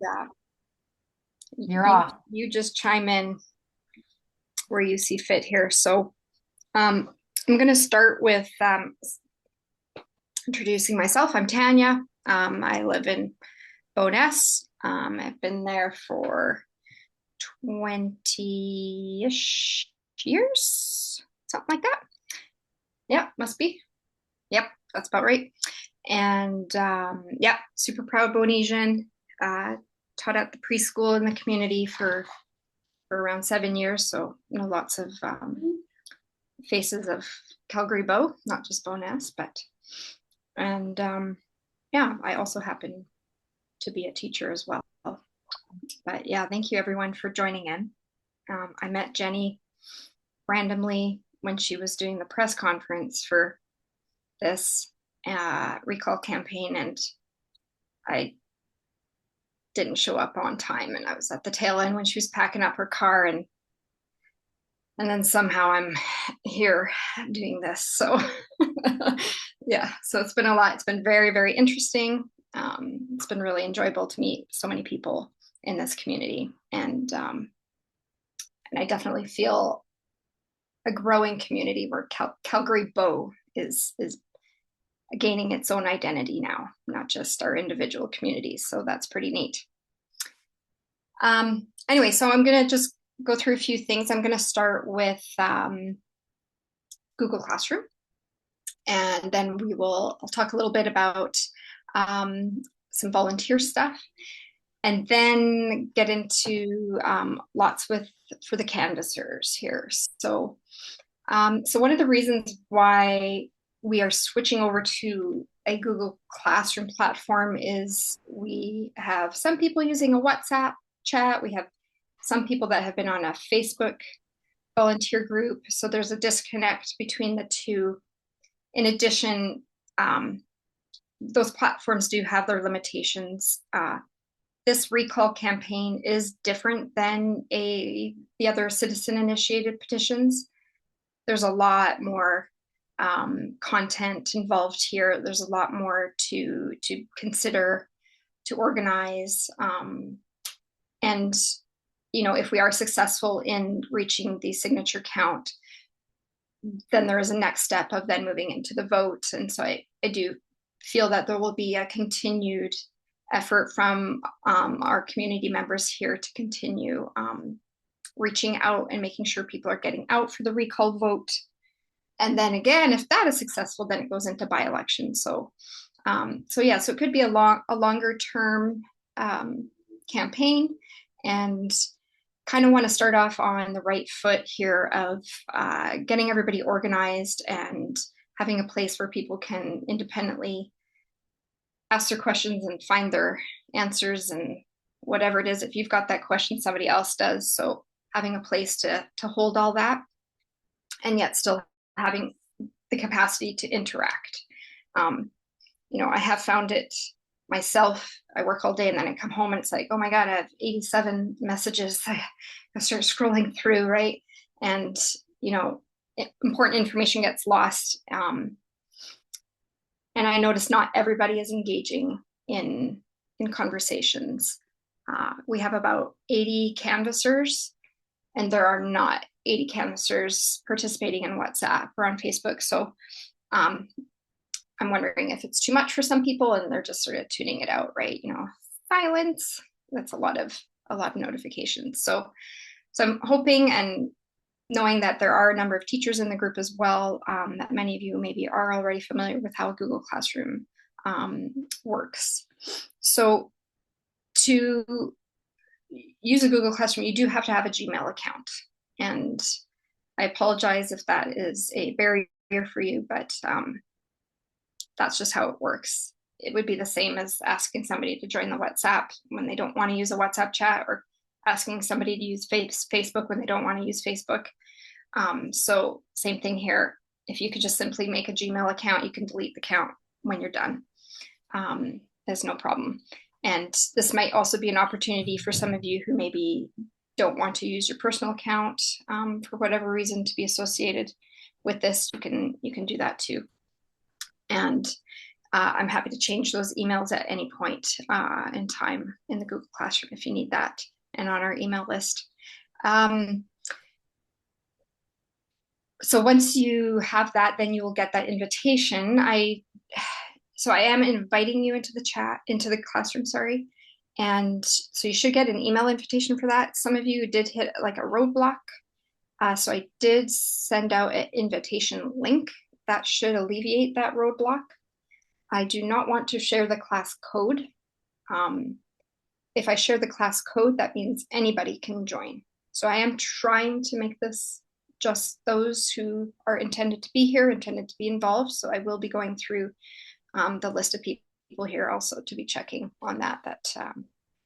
Yeah. You're You off. you just chime in where you see fit here. So um, I'm going to start with introducing myself. I'm Tanya. I live in Bowness. I've been there for 20-ish years, something like that. Yeah, must be. Yep, that's about right. And yeah, super proud Bonesian. Taught at the preschool in the community for around 7 years. So, lots of faces of Calgary Bow, not just Bowness, but, and yeah, I also happen to be a teacher as well. But yeah, thank you everyone for joining in. I met Jenny randomly when she was doing the press conference for this recall campaign, and I didn't show up on time, and I was at the tail end when she was packing up her car, and then somehow I'm here doing this. So yeah, so it's been a lot. It's been very, very interesting. It's been really enjoyable to meet so many people in this community, and I definitely feel a growing community where Calgary Bow is gaining its own identity now, not just our individual communities. So that's pretty neat. Anyway, so I'm going to just go through a few things. I'm going to start with Google Classroom, and then I'll talk a little bit about some volunteer stuff, and then get into lots for the canvassers here. So one of the reasons why we are switching over to a Google Classroom platform is we have some people using a WhatsApp chat. We have some people that have been on a Facebook volunteer group. So there's a disconnect between the two. In addition, those platforms do have their limitations. This recall campaign is different than the other citizen initiated petitions. There's a lot more content involved here. There's a lot more to consider, to organize, and if we are successful in reaching the signature count, then there is a next step of then moving into the vote. And so I do feel that there will be a continued effort from our community members here to continue reaching out and making sure people are getting out for the recall vote. And then again, if that is successful, then it goes into by-election. So yeah, so it could be a longer term campaign, and kind of want to start off on the right foot here of getting everybody organized and having a place where people can independently ask their questions and find their answers, and whatever it is, if you've got that question, somebody else does. So having a place to hold all that, and yet still having the capacity to interact. Um, I have found it myself. I work all day and then I come home and it's like, oh my God, I have 87 messages. I start scrolling through, right? And, important information gets lost. And I notice not everybody is engaging in conversations. We have about 80 canvassers, and there are not 80 canvassers participating in WhatsApp or on Facebook. So um, I'm wondering if it's too much for some people and they're just sort of tuning it out, right? Silence. That's a lot of notifications. So I'm hoping and knowing that there are a number of teachers in the group as well, that many of you maybe are already familiar with how Google Classroom works. So to use a Google Classroom, you do have to have a Gmail account. And I apologize if that is a barrier for you, but that's just how it works. It would be the same as asking somebody to join the WhatsApp when they don't want to use a WhatsApp chat, or asking somebody to use Facebook when they don't want to use Facebook. So same thing here. If you could just simply make a Gmail account, you can delete the account when you're done. There's no problem. And this might also be an opportunity for some of you who maybe don't want to use your personal account for whatever reason to be associated with this. You can do that too. And I'm happy to change those emails at any point in time in the Google Classroom if you need that, and on our email list. Um, so once you have that, then you will get that invitation. So I am inviting you into the chat, into the classroom, sorry. And so you should get an email invitation for that. Some of you did hit like a roadblock. So I did send out an invitation link that should alleviate that roadblock. I do not want to share the class code. Um, if I share the class code, that means anybody can join. So I am trying to make this just those who are intended to be here, intended to be involved. So I will be going through the list of people here also to be checking on that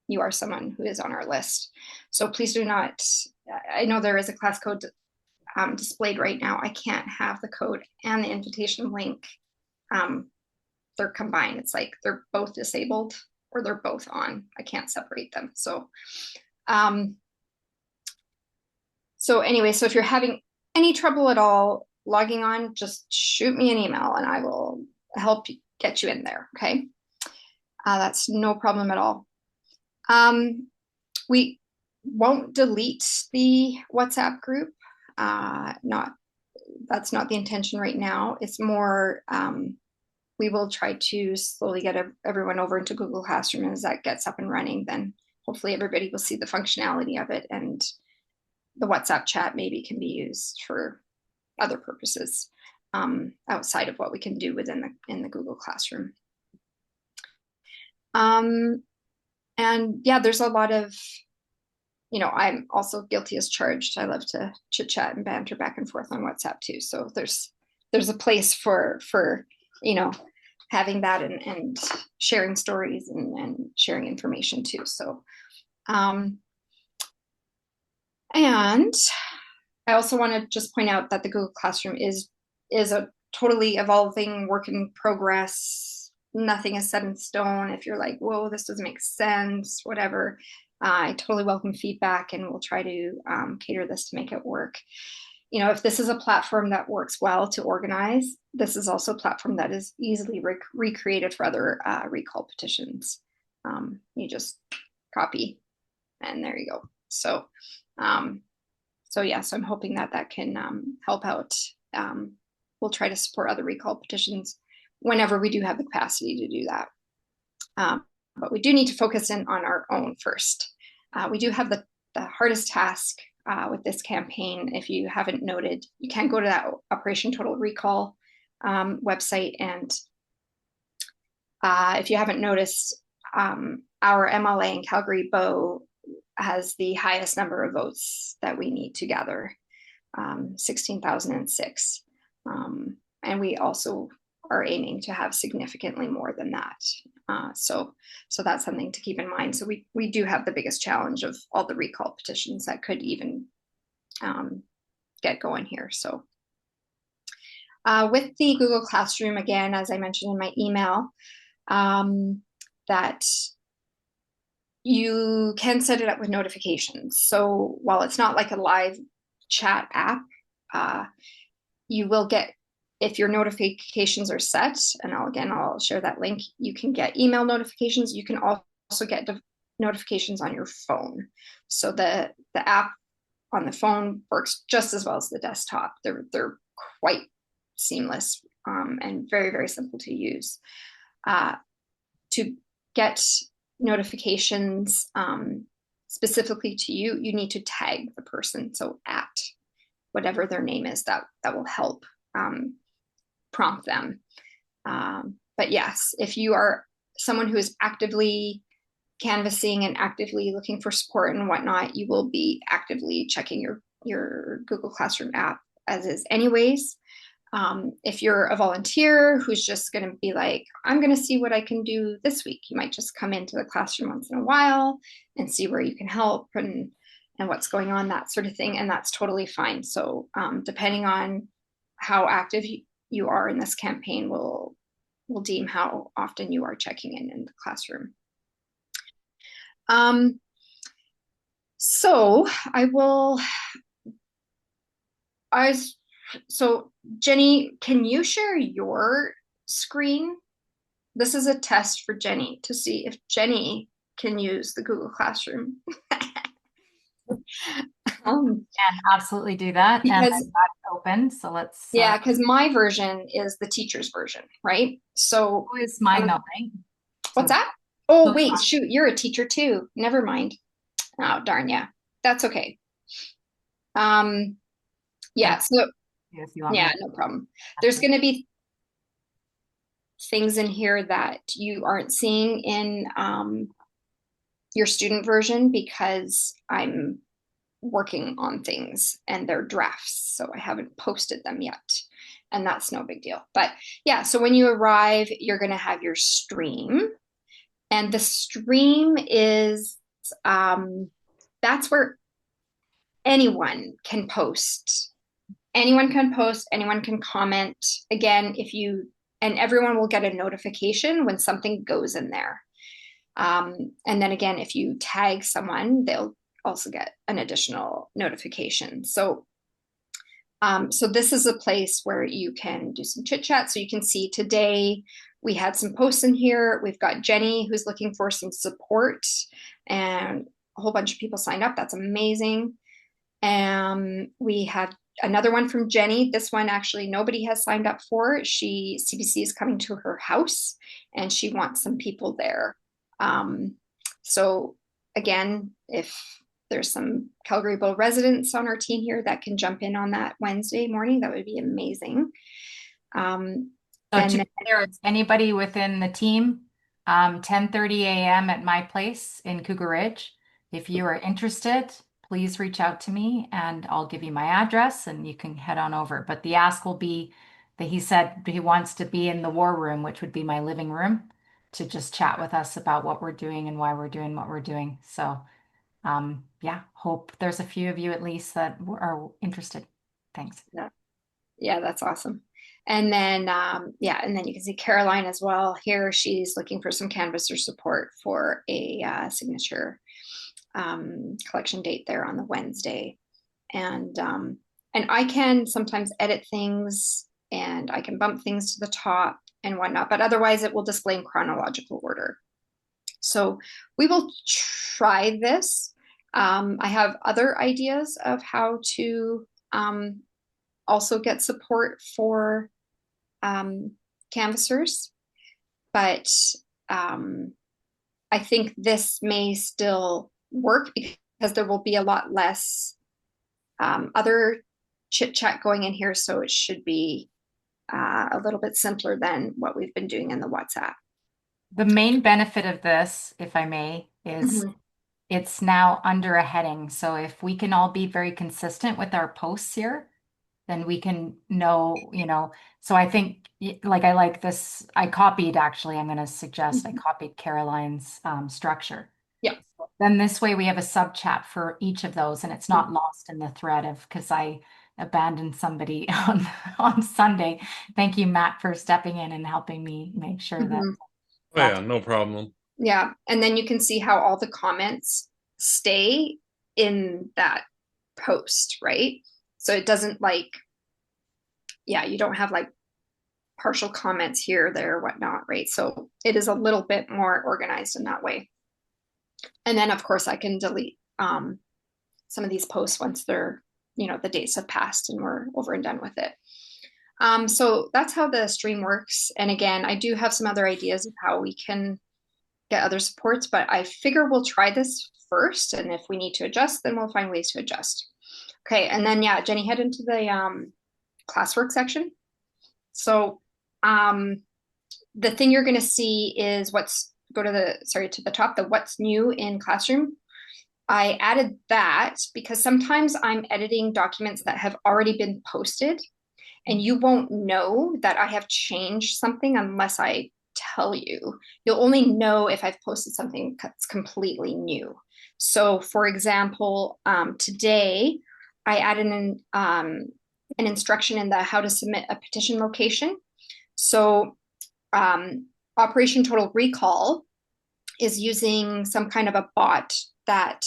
you are someone who is on our list. So please do not, I know there is a class code displayed right now. I can't have the code and the invitation link. They're combined. It's like they're both disabled or they're both on. I can't separate them. Um, so anyway, so if you're having any trouble at all logging on, just shoot me an email and I will help get you in there. Okay. That's no problem at all. We won't delete the WhatsApp group. That's not the intention right now. It's more, we will try to slowly get everyone over into Google Classroom. And as that gets up and running, then hopefully everybody will see the functionality of it, and the WhatsApp chat maybe can be used for other purposes outside of what we can do within in the Google Classroom. And yeah, there's a lot of, I'm also guilty as charged. I love to chit chat and banter back and forth on WhatsApp too. So there's a place for having that and sharing stories and sharing information too. So and I also want to just point out that the Google Classroom is a totally evolving work in progress. Nothing is set in stone. If you're like, whoa, this doesn't make sense, whatever, I totally welcome feedback, and we'll try to cater this to make it work. If this is a platform that works well to organize, this is also a platform that is easily recreated for other recall petitions. You just copy, and there you go. So yes, I'm hoping that can help out. We'll try to support other recall petitions whenever we do have the capacity to do that. But we do need to focus in on our own first. We do have the hardest task with this campaign. If you haven't noted, you can go to that Operation Total Recall website. And if you haven't noticed, our MLA in Calgary, Bo, has the highest number of votes that we need to gather, 16,006. And we also are aiming to have significantly more than that. So that's something to keep in mind. So we do have the biggest challenge of all the recall petitions that could even get going here. So with the Google Classroom, again, as I mentioned in my email, that you can set it up with notifications. So while it's not like a live chat app, you will get, if your notifications are set, and I'll share that link, you can get email notifications. You can also get notifications on your phone. So the app on the phone works just as well as the desktop. They're quite seamless and very, very simple to use. To get notifications specifically to you, you need to tag the person. So at whatever their name is, that will help prompt them. But yes, if you are someone who is actively canvassing and actively looking for support and whatnot, you will be actively checking your Google Classroom app as is anyways. If you're a volunteer who's just going to be like, I'm going to see what I can do this week, you might just come into the classroom once in a while and see where you can help and what's going on, that sort of thing. And that's totally fine. So depending on how active you are in this campaign, will deem how often you are checking in the classroom. So so Jenny, can you share your screen this is a test for Jenny to see if Jenny can use the Google Classroom. um, And absolutely do that. And because I've got it open. So let's, yeah, because my version is the teacher's version, right? So who is mine um, not right? what's So, that? Oh, so wait, shoot, you're a teacher too. Never mind. Oh, darn, yeah. That's okay. Um, I yeah, so if you want me yeah, to. no problem. There's going to be things in here that you aren't seeing in your student version because I'm working on things and they're drafts, so I haven't posted them yet. And that's no big deal. But yeah, so when you arrive, you're going to have your stream. And the stream is that's where anyone can post. Anyone can post, anyone can comment. Again, if you, and everyone will get a notification when something goes in there. And then again, if you tag someone, they'll also get an additional notification. So this is a place where you can do some chit chat. So you can see today we had some posts in here. We've got Jenny who's looking for some support, and a whole bunch of people signed up. That's amazing. We had another one from Jenny. This one actually nobody has signed up for. CBC is coming to her house and she wants some people there. So again, if there's some Calgary Bowl residents on our team here that can jump in on that Wednesday morning, that would be amazing. Um, So to and be clear, it's anybody within the team, 10:30 a.m. at my place in Cougar Ridge. If you are interested, please reach out to me and I'll give you my address and you can head on over. But the ask will be that he said he wants to be in the war room, which would be my living room, to just chat with us about what we're doing and why we're doing what we're doing. So, yeah, hope there's a few of you at least that are interested. Thanks. yeah, yeah, that's awesome. And then, yeah, and then you can see Caroline as well here. She's looking for some canvasser support for a signature collection date there on the Wednesday. And and I can sometimes edit things and I can bump things to the top and whatnot, but otherwise it will display in chronological order. So we will try this. I have other ideas of how to also get support for canvassers, but um, I think this may still work because there will be a lot less other chit chat going in here. So it should be a little bit simpler than what we've been doing in the WhatsApp. The main benefit of this, if I may, is Mm-hmm. it's now under a heading. So if we can all be very consistent with our posts here, then we can know, So I think, like, I like this. I copied, actually, I'm going to suggest I Mm-hmm. copied Caroline's structure. Yeah. Then this way we have a sub chat for each of those and it's not lost in the thread of because I abandoned somebody on Sunday. Thank you, Matt, for stepping in and helping me make sure that Mm-hmm. Oh that's yeah, no problem. Yeah. And then you can see how all the comments stay in that post, right? So it doesn't like, yeah, you don't have like partial comments here, there, whatnot, right? So it is a little bit more organized in that way. And then, of course, I can delete some of these posts once they're, the dates have passed and we're over and done with it. So that's how the stream works. And again, I do have some other ideas of how we can get other supports, but I figure we'll try this first. And if we need to adjust, then we'll find ways to adjust. Okay. And then, yeah, Jenny, head into the classwork section. So the thing you're going to see is to the top, the what's new in classroom. I added that because sometimes I'm editing documents that have already been posted and you won't know that I have changed something unless I tell you. You'll only know if I've posted something that's completely new. So, for example, today I added an instruction in the how to submit a petition location. So, Operation Total Recall is using some kind of a bot that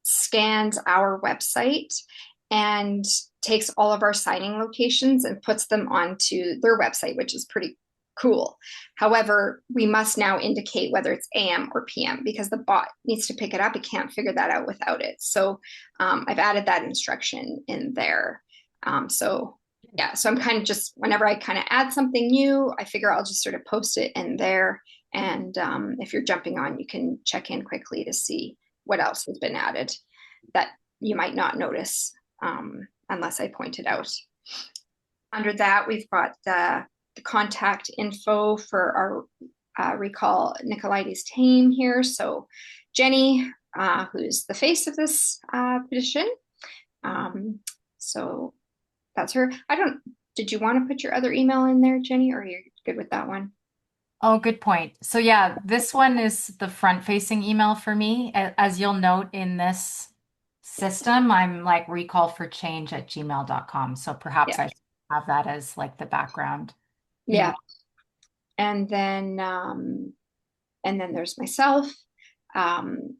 scans our website and takes all of our signing locations and puts them onto their website, which is pretty Cool. However, we must now indicate whether it's AM or PM because the bot needs to pick it up. It can't figure that out without it. So I've added that instruction in there. So yeah, so I'm kind of just, whenever I kind of add something new, I figure I'll just sort of post it in there. And if you're jumping on, you can check in quickly to see what else has been added that you might not notice unless I point it out. Under that, we've got the contact info for our recall Nicolaides team here. So Jenny, who's the face of this petition. So that's her. Did you want to put your other email in there, Jenny, or are you good with that one? Oh, good point. So yeah, this one is the front-facing email for me. As you'll note in this system, I'm like recallforchange@gmail.com. So perhaps Yeah. I should have that as like the background Yeah. email. And then there's myself.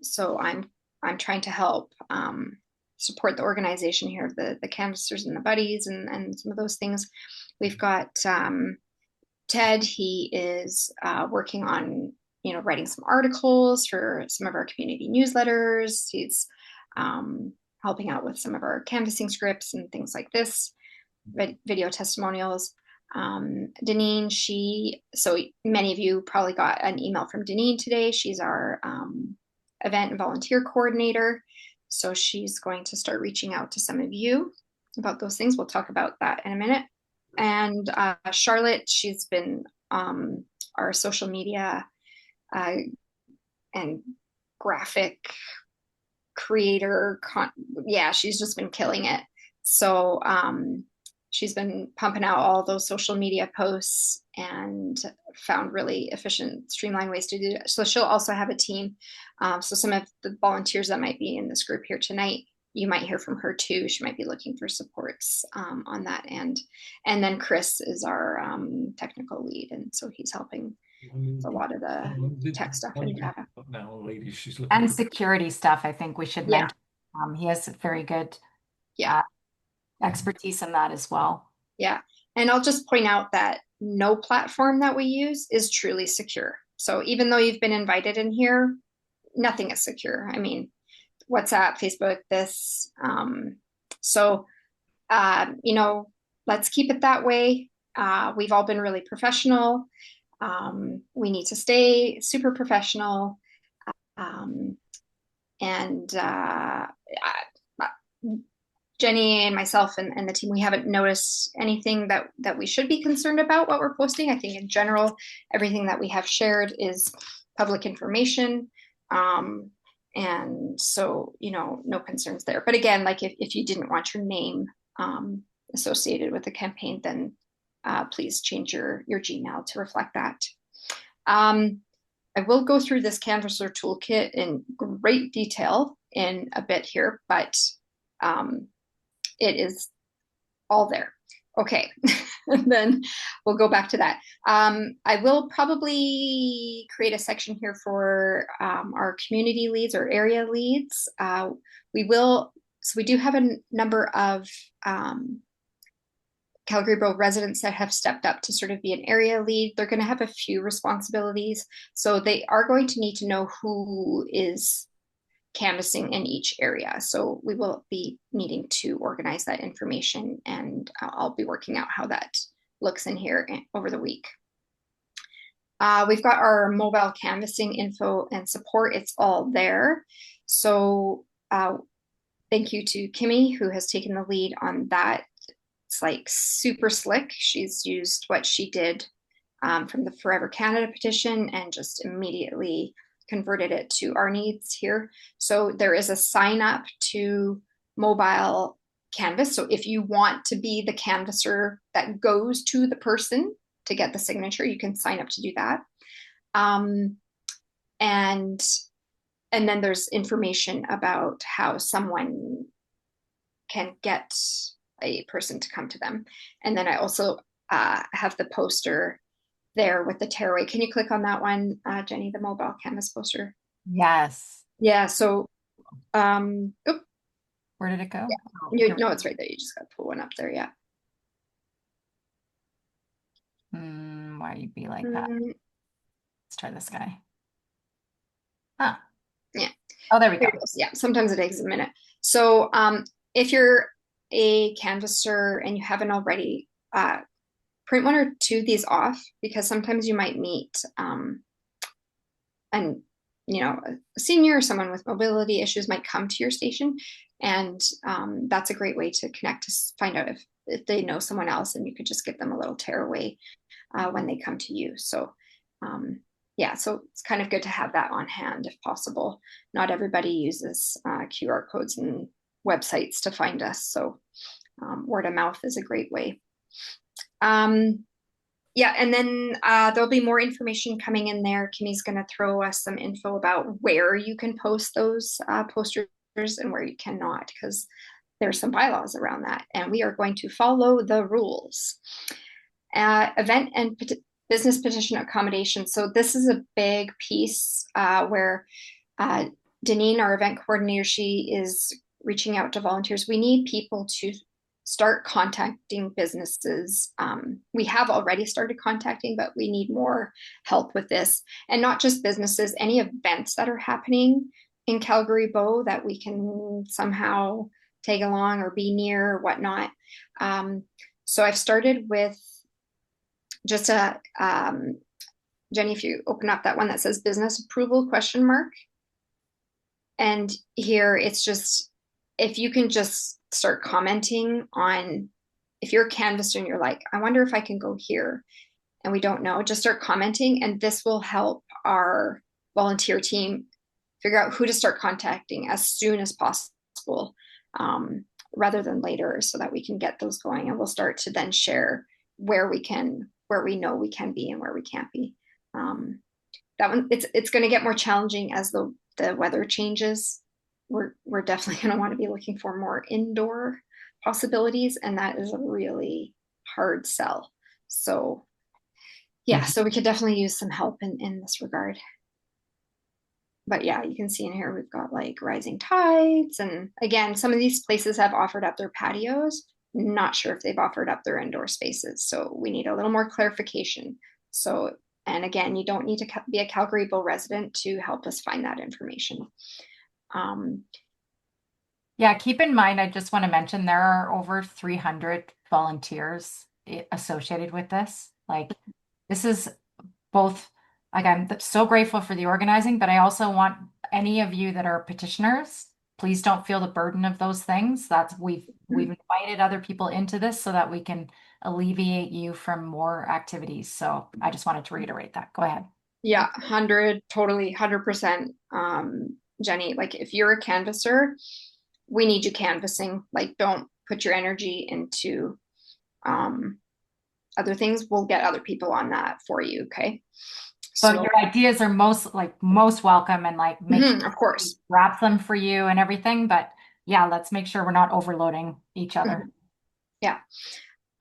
So I'm trying to help support the organization here, the canvassers and the buddies and some of those things. We've got Ted. He is working on writing some articles for some of our community newsletters. He's helping out with some of our canvassing scripts and things like this, video testimonials. Deneen, so many of you probably got an email from Deneen today. She's our event and volunteer coordinator. So she's going to start reaching out to some of you about those things. We'll talk about that in a minute. And Charlotte, she's been our social media uh, and graphic creator. Yeah, she's just been killing it. So she's been pumping out all those social media posts and found really efficient, streamlined ways to do it. So she'll also have a team. So some of the volunteers that might be in this group here tonight, you might hear from her too. She might be looking for supports on that end. And then Chris is our technical lead, and so he's helping with a lot of the tech stuff and data. Now, lady, she's looking And for. security stuff, I think we should Yeah, mention. He has very good yeah. uh, expertise in that as well. Yeah. And I'll just point out that no platform that we use is truly secure. So even though you've been invited in here, nothing is secure. I mean, WhatsApp, Facebook, this. So, let's keep it that way. We've all been really professional. We need to stay super professional. Um, and Jenny and myself and the team, we haven't noticed anything that we should be concerned about what we're posting. I think in general, everything that we have shared is public information. And so, no concerns there. But again, like if you didn't want your name associated with the campaign, then please change your Gmail to reflect that. I will go through this Canvasser toolkit in great detail in a bit here, but it is all there. Okay, and then we'll go back to that. I will probably create a section here for our community leads or area leads. So we do have a number of Calgary Borough residents that have stepped up to sort of be an area lead. They're going to have a few responsibilities. So they are going to need to know who is canvassing in each area. So we will be needing to organize that information, and I'll be working out how that looks in here over the week. We've got our mobile canvassing info and support. It's all there. So thank you to Kimmy, who has taken the lead on that. It's like super slick. She's used what she did from the Forever Canada petition and just immediately converted it to our needs here. So there is a sign up to mobile canvas. So if you want to be the canvasser that goes to the person to get the signature, you can sign up to do that. And then there's information about how someone can get a person to come to them. And then I also have the poster there with the tearaway. Can you click on that one, Jenny, the mobile canvas poster? Yes. Yeah, so Where did it go? yeah. Oh, No, it's right there. You just got to pull one up there. Yeah. why you'd be like that. Mm, Let's try this guy. Huh. yeah. Oh, there we go. There it goes. Yeah, sometimes it takes a minute. So if you're a canvasser and you haven't already, print one or two of these off because sometimes you might meet and a senior or someone with mobility issues might come to your station, and that's a great way to connect to find out if they know someone else, and you could just give them a little tearaway when they come to you. So yeah, so it's kind of good to have that on hand if possible. Not everybody uses QR codes and websites to find us, so word of mouth is a great way. Um, yeah, and then there'll be more information coming in there. Kimmy's going to throw us some info about where you can post those posters and where you cannot, because there's some bylaws around that, and we are going to follow the rules. Event and business petition accommodation. So this is a big piece where Deneen, our event coordinator, she is reaching out to volunteers. We need people to start contacting businesses. We have already started contacting, but we need more help with this. And not just businesses, any events that are happening in Calgary Bow that we can somehow tag along or be near or whatnot. So I've started with just Jenny, if you open up that one that says business approval question mark. And here it's just, if you can just start commenting on, if you're a canvasser and you're like, I wonder if I can go here, and we don't know, just start commenting, and this will help our volunteer team figure out who to start contacting as soon as possible, rather than later, so that we can get those going, and we'll start to then share where we know we can be and where we can't be. That one, it's going to get more challenging as the weather changes. We're definitely going to want to be looking for more indoor possibilities, and that is a really hard sell. So yeah, so we could definitely use some help in this regard. But yeah, you can see in here we've got like rising tides, and again, some of these places have offered up their patios. Not sure if they've offered up their indoor spaces, so we need a little more clarification. So, and again, you don't need to be a Calgary Bow resident to help us find that information. Yeah, keep in mind, I just want to mention there are over 300 volunteers associated with this. Like, this is both, like, I'm so grateful for the organizing, but I also want any of you that are petitioners, please don't feel the burden of those things. We've invited other people into this so that we can alleviate you from more activities. So I just wanted to reiterate that. Go ahead. Yeah, 100, totally, 100%. Jenny, like if you're a canvasser, we need you canvassing. Like, don't put your energy into other things. We'll get other people on that for you. Okay. But So, your ideas are most welcome, and like make sure of we course. wrap them for you and everything. But yeah, let's make sure we're not overloading each other. Yeah.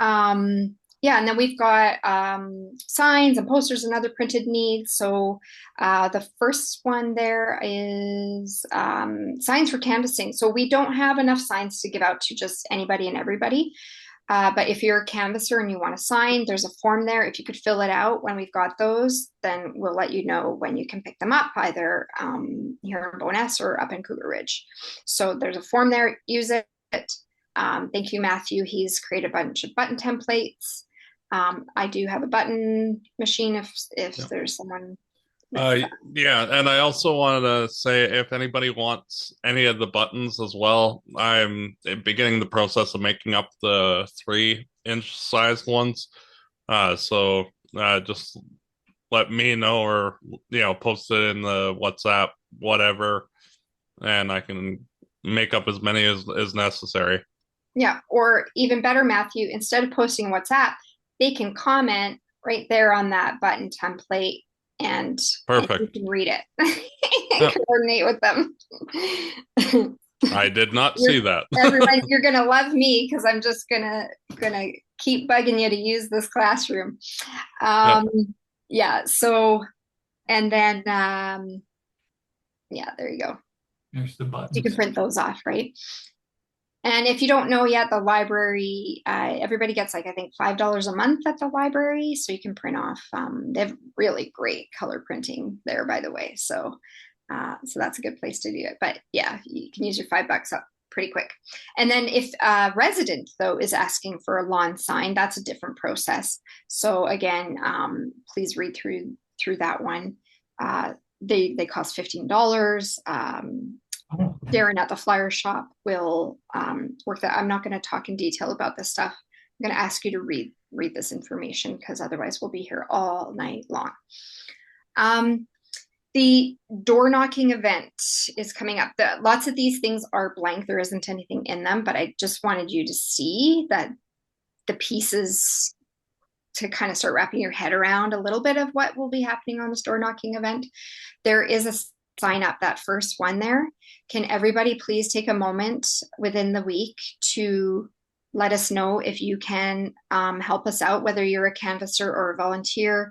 Yeah, and then we've got signs and posters and other printed needs. So the first one there is signs for canvassing. So we don't have enough signs to give out to just anybody and everybody. But if you're a canvasser and you want a sign, there's a form there. If you could fill it out when we've got those, then we'll let you know when you can pick them up, either here in Bowness or up in Cougar Ridge. So there's a form there. Use it. Thank you, Matthew. He's created a bunch of button templates. I do have a button machine if Yeah. there's someone with Uh, that. yeah, and I also wanted to say if anybody wants any of the buttons as well, I'm beginning the process of making up the 3-inch size ones. So just let me know, or post it in the WhatsApp, whatever, and I can make up as many as necessary. Yeah, or even better, Matthew, instead of posting WhatsApp, they can comment right there on that button template, and you Perfect. can read it and Yep. coordinate with them. I did not You're, see that. everyone, you're gonna love me because I'm just gonna keep bugging you to use this classroom. Yep. Um, yeah. So, and then yeah, there you go. There's the You can buttons. print those off, right? And if you don't know yet, the library, everybody gets like, I think $5 a month at the library. So you can print off, they have really great color printing there, by the way. So that's a good place to do it. But yeah, you can use your $5 up pretty quick. And then if a resident though is asking for a lawn sign, that's a different process. So again, please read through that one. They cost $15. Darren at the flyer shop will work that. I'm not going to talk in detail about this stuff. I'm going to ask you to read this information because otherwise we'll be here all night long. The door knocking event is coming up. Lots of these things are blank. There isn't anything in them, but I just wanted you to see that the pieces to kind of start wrapping your head around a little bit of what will be happening on this door knocking event. There is a sign up, that first one there. Can everybody please take a moment within the week to let us know if you can help us out, whether you're a canvasser or a volunteer.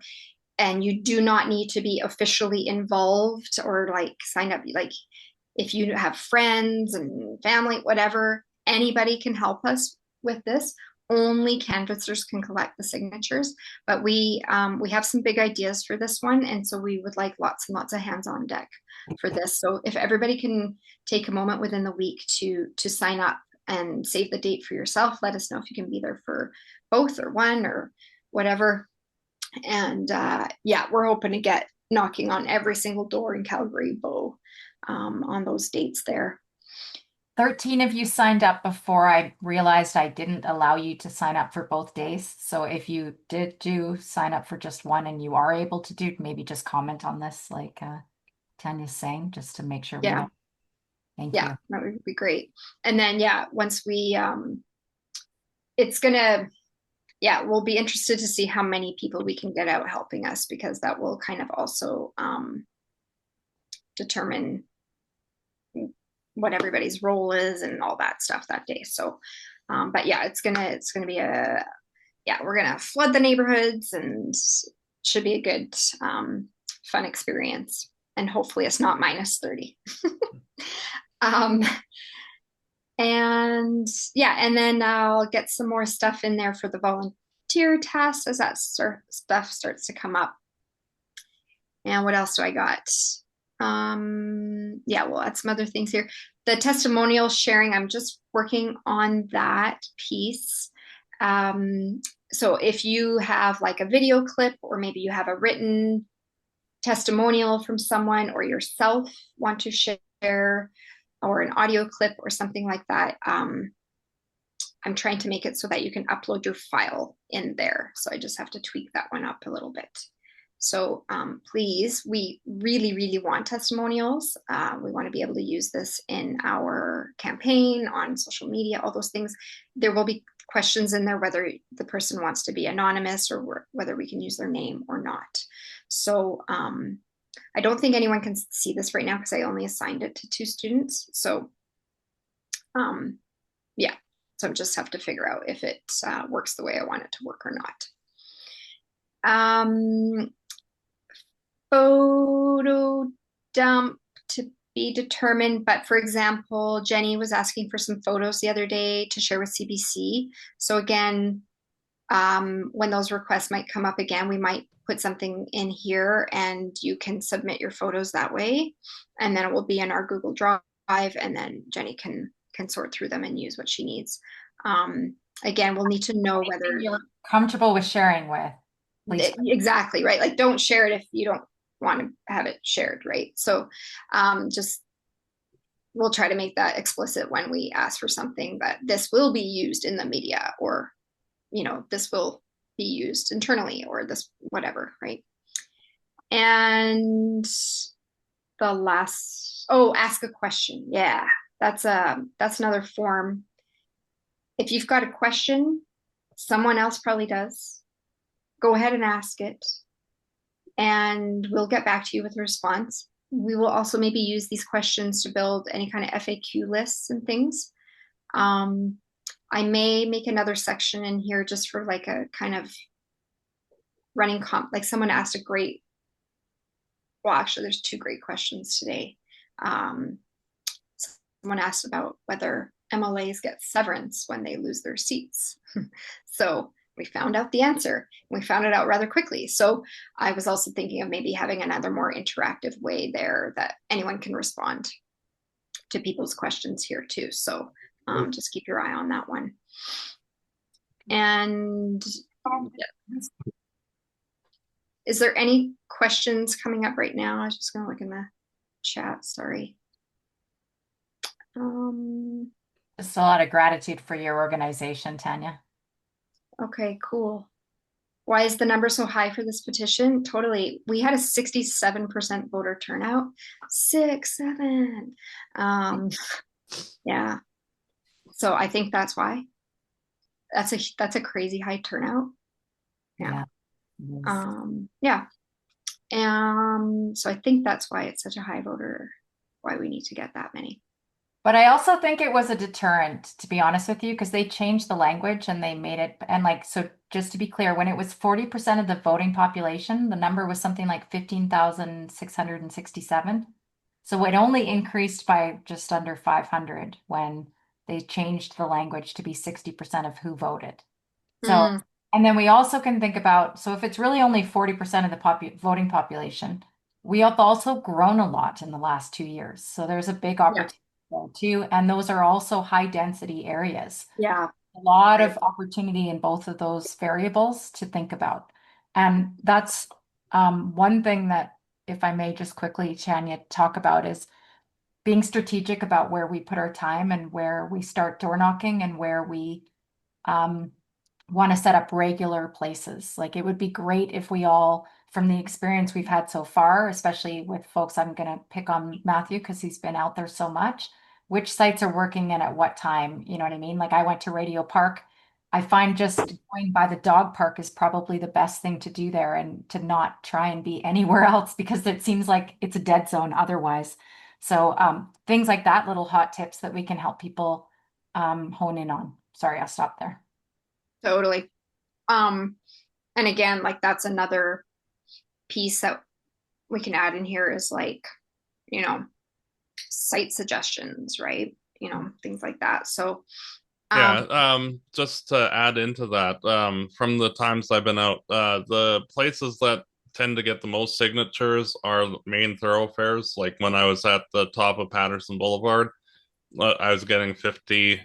And you do not need to be officially involved or like sign up. Like if you have friends and family, whatever, anybody can help us with this. Only canvassers can collect the signatures, but we have some big ideas for this one, and so we would like lots and lots of hands on deck for this. So if everybody can take a moment within the week to sign up and save the date for yourself, let us know if you can be there for both or one or whatever. And yeah, we're hoping to get knocking on every single door in Calgary, Bo, on those dates there. 13 of you signed up before I realized I didn't allow you to sign up for both days. So if you did sign up for just one and you are able to do, maybe just comment on this, like Tanya's saying, just to make sure we know. Thank you. That would be great. And then, yeah, once we, it's gonna, yeah, we'll be interested to see how many people we can get out helping us, because that will kind of also determine what everybody's role is and all that stuff that day. So, but yeah, it's gonna be we're gonna flood the neighborhoods and should be a good, fun experience. And hopefully it's not minus 30. And yeah, and then I'll get some more stuff in there for the volunteer tasks as that stuff starts to come up. And what else do I got? Yeah, we'll add some other things here. The testimonial sharing, I'm just working on that piece. So if you have like a video clip, or maybe you have a written testimonial from someone, or yourself want to share, or an audio clip or something like that, I'm trying to make it so that you can upload your file in there. So I just have to tweak that one up a little bit. So please, we really, really want testimonials. We want to be able to use this in our campaign, on social media, all those things. There will be questions in there whether the person wants to be anonymous or whether we can use their name or not. So I don't think anyone can see this right now because I only assigned it to 2 students. So yeah, so I just have to figure out if it works the way I want it to work or not. Photo dump to be determined, but for example, Jenny was asking for some photos the other day to share with CBC. So again, when those requests might come up again, we might put something in here and you can submit your photos that way, and then it will be in our Google Drive, and then Jenny can sort through them and use what she needs. Again, we'll need to know whether you're comfortable with sharing with. Exactly, right? Like, don't share it if you don't want to have it shared, right? So just we'll try to make that explicit when we ask for something, that this will be used in the media, or this will be used internally, or this whatever, right? And the last, ask a question. Yeah, that's another form. If you've got a question, someone else probably does, go ahead and ask it, and we'll get back to you with a response. We will also maybe use these questions to build any kind of FAQ lists and things. I may make another section in here just for like a kind of running like someone asked actually there's 2 great questions today. Someone asked about whether MLAs get severance when they lose their seats. So we found out the answer. We found it out rather quickly. So I was also thinking of maybe having another more interactive way there that anyone can respond to people's questions here too. So just keep your eye on that one. And is there any questions coming up right now? I was just going to look in the chat. Sorry. Just a lot of gratitude for your organization, Tanya. Okay, cool. Why is the number so high for this petition? Totally. We had a 67% voter turnout. 7. Yeah. So I think that's why. That's a crazy high turnout. Yeah. Yeah. So I think that's why it's such a high voter, why we need to get that many. But I also think it was a deterrent, to be honest with you, because they changed the language and they made it, and like, so just to be clear, when it was 40% of the voting population, the number was something like 15,667. So it only increased by just under 500 when they changed the language to be 60% of who voted. So, and then we also can think about, so if it's really only 40% of the voting population, we have also grown a lot in the last 2 years. So there's a big opportunity there too. And those are also high density areas. Yeah. A lot of opportunity in both of those variables to think about. And that's one thing that, if I may just quickly, Tanya, talk about is being strategic about where we put our time and where we start door knocking and where we want to set up regular places. Like it would be great if we all, from the experience we've had so far, especially with folks, I'm going to pick on Matthew because he's been out there so much, which sites are working and at what time, you know what I mean? Like I went to Radio Park. I find just going by the dog park is probably the best thing to do there and to not try and be anywhere else because it seems like it's a dead zone otherwise. So things like that, little hot tips that we can help people hone in on. Sorry, I'll stop there. Totally. And again, like that's another piece that we can add in here is like, site suggestions, right? Things like that. So just to add into that, from the times I've been out, the places that tend to get the most signatures are main thoroughfares. Like when I was at the top of Patterson Boulevard, I was getting 50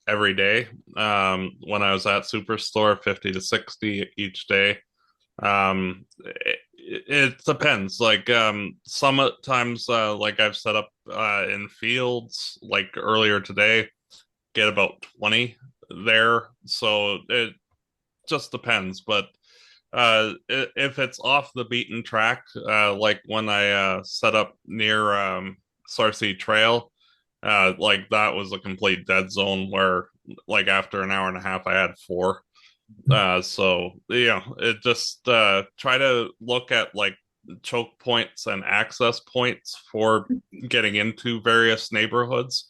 every day. When I was at Superstore, 50 to 60 each day. It depends. Like sometimes, like I've set up in fields, like earlier today, get about 20 there. So it just depends. But if it's off the beaten track, like when I set up near Sarcee Trail, like that was a complete dead zone where like after an hour and a half I had 4. So it just try to look at like choke points and access points for getting into various neighborhoods.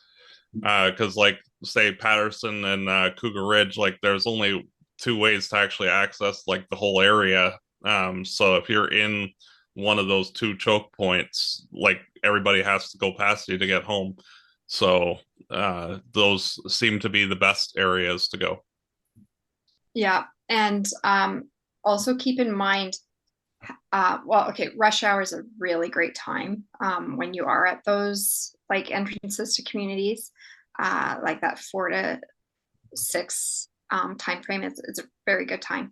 Because like say Patterson and Cougar Ridge, like there's only 2 ways to actually access like the whole area. So if you're in one of those 2 choke points, like everybody has to go past you to get home. So those seem to be the best areas to go. Yeah. And also keep in mind, rush hour is a really great time when you are at those like entrances to communities, like that 4 to 6 time frame is a very good time.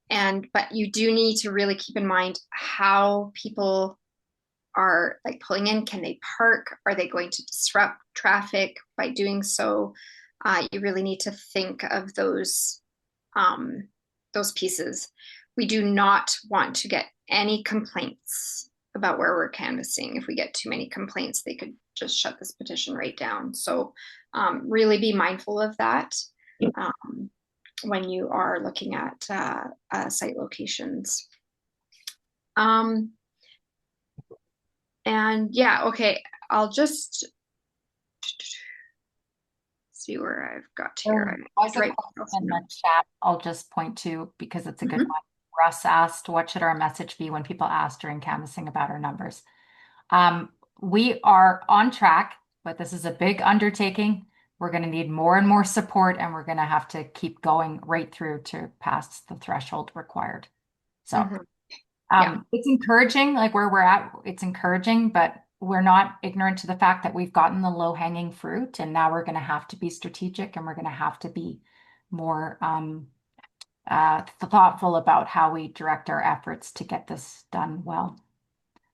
But you do need to really keep in mind how people are like pulling in. Can they park? Are they going to disrupt traffic by doing so? You really need to think of those pieces. We do not want to get any complaints about where we're canvassing. If we get too many complaints, they could just shut this petition right down. So really be mindful of that when you are looking at site locations. And yeah, okay, I'll just see where I've got here. Right in the chat, I'll just point to because it's a good one. Russ asked, what should our message be when people ask during canvassing about our numbers? We are on track, but this is a big undertaking. we're going to need more and more support, and we're going to have to keep going right through to pass the threshold required. So Mhm. Yeah. it's encouraging, like where we're at, it's encouraging, but we're not ignorant to the fact that we've gotten the low-hanging fruit, and now we're going to have to be strategic, and we're going to have to be more thoughtful about how we direct our efforts to get this done well.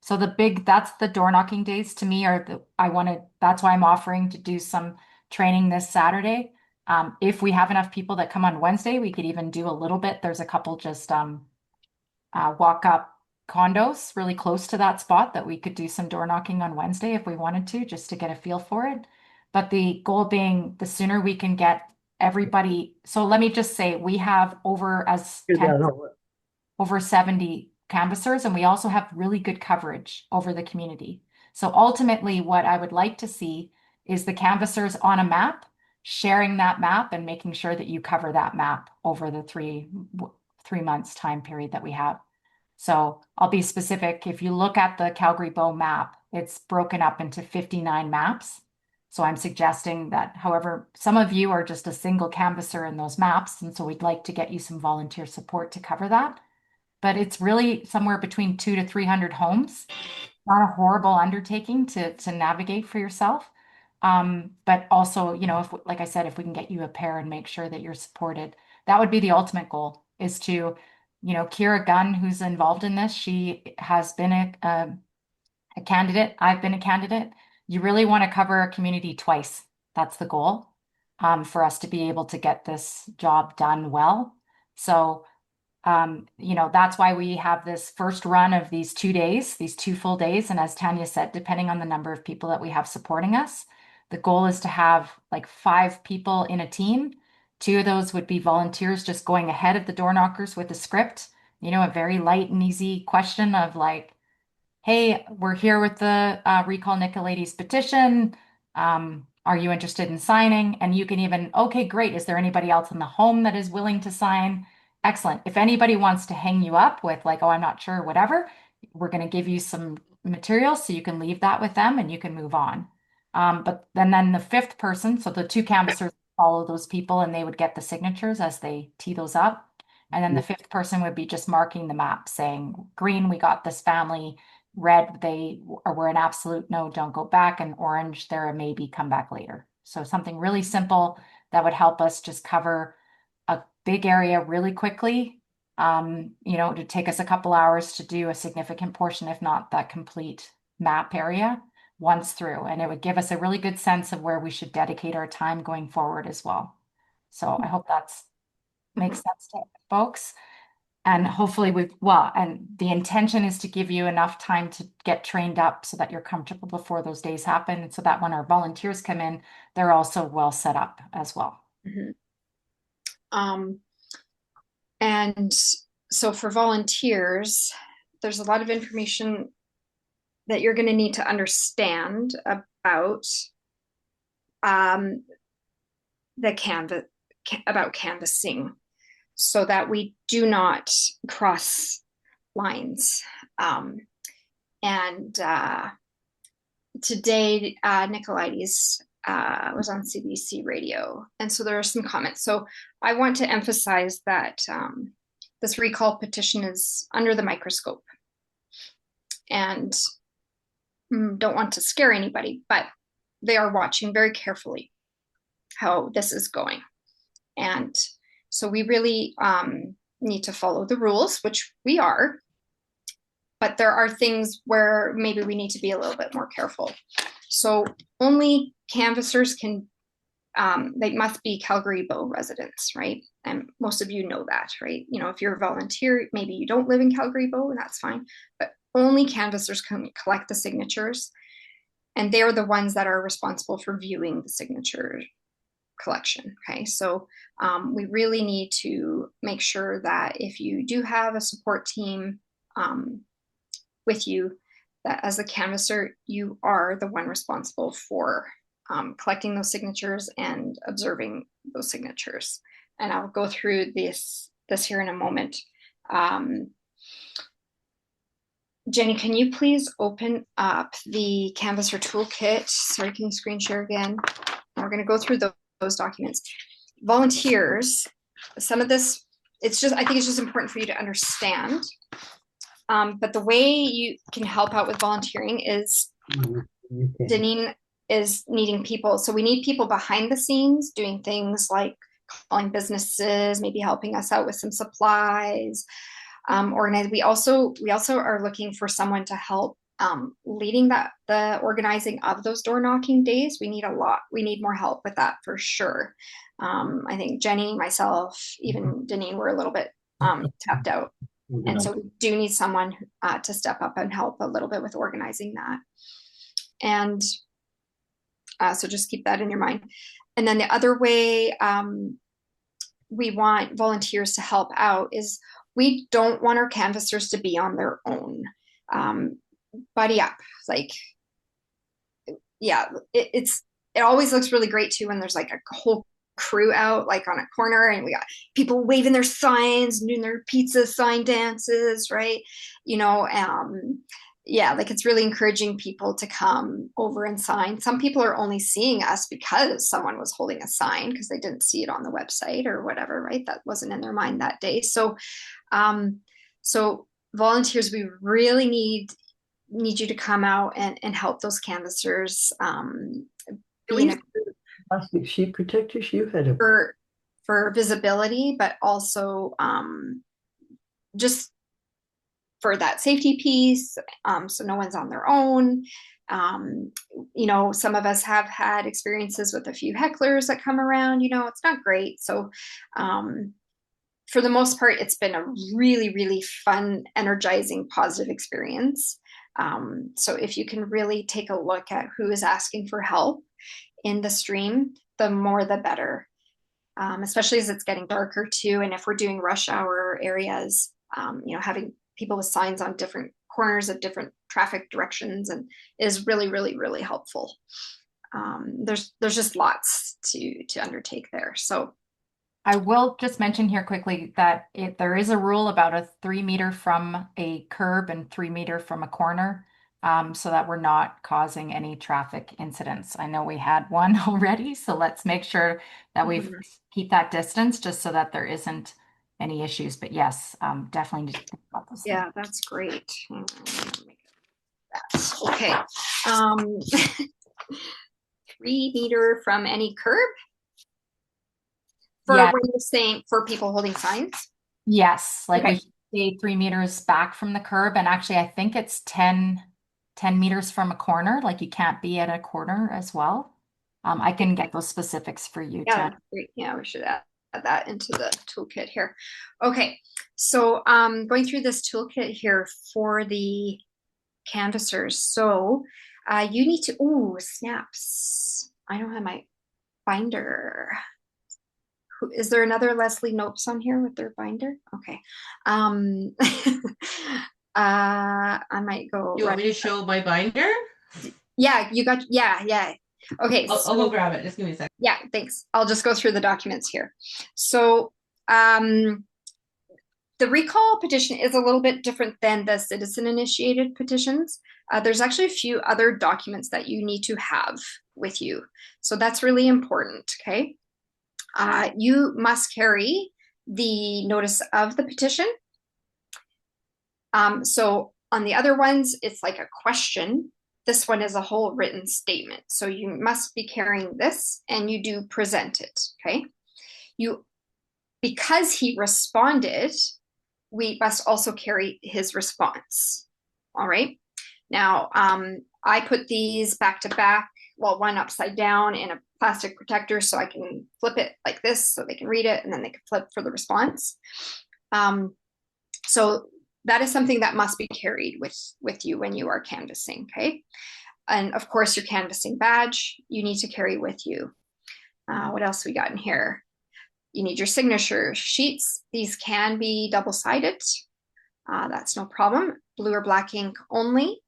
So that's the door knocking days to me that's why I'm offering to do some training this Saturday. If we have enough people that come on Wednesday, we could even do a little bit. There's a couple just walk up condos really close to that spot that we could do some door knocking on Wednesday if we wanted to, just to get a feel for it. But the goal being the sooner we can get everybody. So let me just say we have over 70 canvassers, and we also have really good coverage over the community. So ultimately, what I would like to see is the canvassers on a map, sharing that map and making sure that you cover that map over the 3 months time period that we have. So I'll be specific. If you look at the Calgary Bow map, it's broken up into 59 maps. So I'm suggesting that, however, some of you are just a single canvasser in those maps, and so we'd like to get you some volunteer support to cover that. But it's really somewhere between 200 to 300 homes. Not a horrible undertaking to navigate for yourself. But also, if, like I said, if we can get you a pair and make sure that you're supported, that would be the ultimate goal, is to, Kira Gunn, who's involved in this, she has been a candidate. I've been a candidate. You really want to cover a community twice. That's the goal, for us to be able to get this job done well. So that's why we have this first run of these 2 days, these 2 full days. And as Tanya said, depending on the number of people that we have supporting us, the goal is to have like 5 people in a team. 2 of those would be volunteers just going ahead of the door knockers with a script, a very light and easy question of like, hey, we're here with the Recall Nicolaides petition. Are you interested in signing? And you can even, okay, great. Is there anybody else in the home that is willing to sign? Excellent. If anybody wants to hang you up with like, oh, I'm not sure, whatever, we're going to give you some material so you can leave that with them and you can move on. But then the 5th person, so the 2 canvassers follow those people and they would get the signatures as they tee those up. And then the 5th person would be just marking the map saying, green, we got this family. Red, we're an absolute no, don't go back, and orange, they're a maybe, come back later. So something really simple that would help us just cover a big area really quickly. It would take us a couple hours to do a significant portion, if not that complete map area once through. And it would give us a really good sense of where we should dedicate our time going forward as well. So I hope that's makes sense to folks. And hopefully and the intention is to give you enough time to get trained up so that you're comfortable before those days happen. And so that when our volunteers come in, they're also well set up as well. Mhm. And so for volunteers, there's a lot of information that you're going to need to understand about about canvassing, so that we do not cross lines. And today, Nicolaides was on CBC radio, and so there are some comments. So I want to emphasize that this recall petition is under the microscope, and don't want to scare anybody, but they are watching very carefully how this is going. And so we really need to follow the rules, which we are, but there are things where maybe we need to be a little bit more careful. So only canvassers they must be Calgary Bow residents, right? And most of you know that, right? If you're a volunteer, maybe you don't live in Calgary Bow, and that's fine, but only canvassers can collect the signatures, and they're the ones that are responsible for viewing the signature collection. Okay, so we really need to make sure that if you do have a support team with you, that as a canvasser, you are the one responsible for collecting those signatures and observing those signatures. And I'll go through this here in a moment. Jenny, can you please open up the Canvasser toolkit? Sorry, can you screen share again? we're going to go through those documents. Volunteers, some of this, I think it's just important for you to understand. But the way you can help out with volunteering is Deneen is needing people. So we need people behind the scenes doing things like calling businesses, maybe helping us out with some supplies, organize. We also are looking for someone to help leading the organizing of those door knocking days. We need more help with that for sure. I think Jenny, myself, even Deneen were a little bit tapped out. And so we do need someone to step up and help a little bit with organizing that. And so just keep that in your mind. And then the other way we want volunteers to help out is we don't want our canvassers to be on their own. Buddy up. Like, yeah, it always looks really great too when there's like a whole crew out like on a corner and we got people waving their signs, doing their pizza sign dances, right? Yeah, like it's really encouraging people to come over and sign. Some people are only seeing us because someone was holding a sign because they didn't see it on the website or whatever, right? That wasn't in their mind that day. So volunteers, we really need you to come out and help those canvassers plastic sheet protectors. You had for visibility, but also just for that safety piece, so no one's on their own. Some of us have had experiences with a few hecklers that come around. It's not great. So for the most part, it's been a really, really fun, energizing, positive experience. So if you can really take a look at who is asking for help in the stream, the more the better, especially as it's getting darker too. And if we're doing rush hour areas, having people with signs on different corners of different traffic directions and is really, really, really helpful. There's just lots to undertake there. So I will just mention here quickly that there is a rule about a 3 meter from a curb and 3 meter from a corner, so that we're not causing any traffic incidents. I know we had one already, so let's make sure that we keep that distance just so that there isn't any issues. But yes, definitely need to think about this. Yeah, that's great. Okay. 3 meter from any curb. For what you're saying for people holding signs? Yes, like we should stay 3 meters back from the curb. And actually, I think it's 10 meters from a corner. Like you can't be at a corner as well. I can get those specifics for you. Yeah, that's great. Yeah, we should add that into the toolkit here. Okay, so going through this toolkit here for the canvassers. So you need to, snaps. I don't have my binder. Is there another Leslie Nopes on here with their binder? Okay. I might go. You want me to show my binder? Yeah, yeah. Okay. I'll go grab it. Just give me a second. Yeah, thanks. I'll just go through the documents here. So the recall petition is a little bit different than the citizen initiated petitions. There's actually a few other documents that you need to have with you. So that's really important, okay? You must carry the notice of the petition. So on the other ones, it's like a question. This one is a whole written statement. So you must be carrying this and you do present it, okay? Because he responded, we must also carry his response, all right? Now, I put these back to back, one upside down in a plastic protector so I can flip it like this so they can read it and then they can flip for the response. So that is something that must be carried with you when you are canvassing, okay? And of course, your canvassing badge you need to carry with you. What else we got in here? You need your signature sheets. These can be double-sided. That's no problem. Blue or black ink only.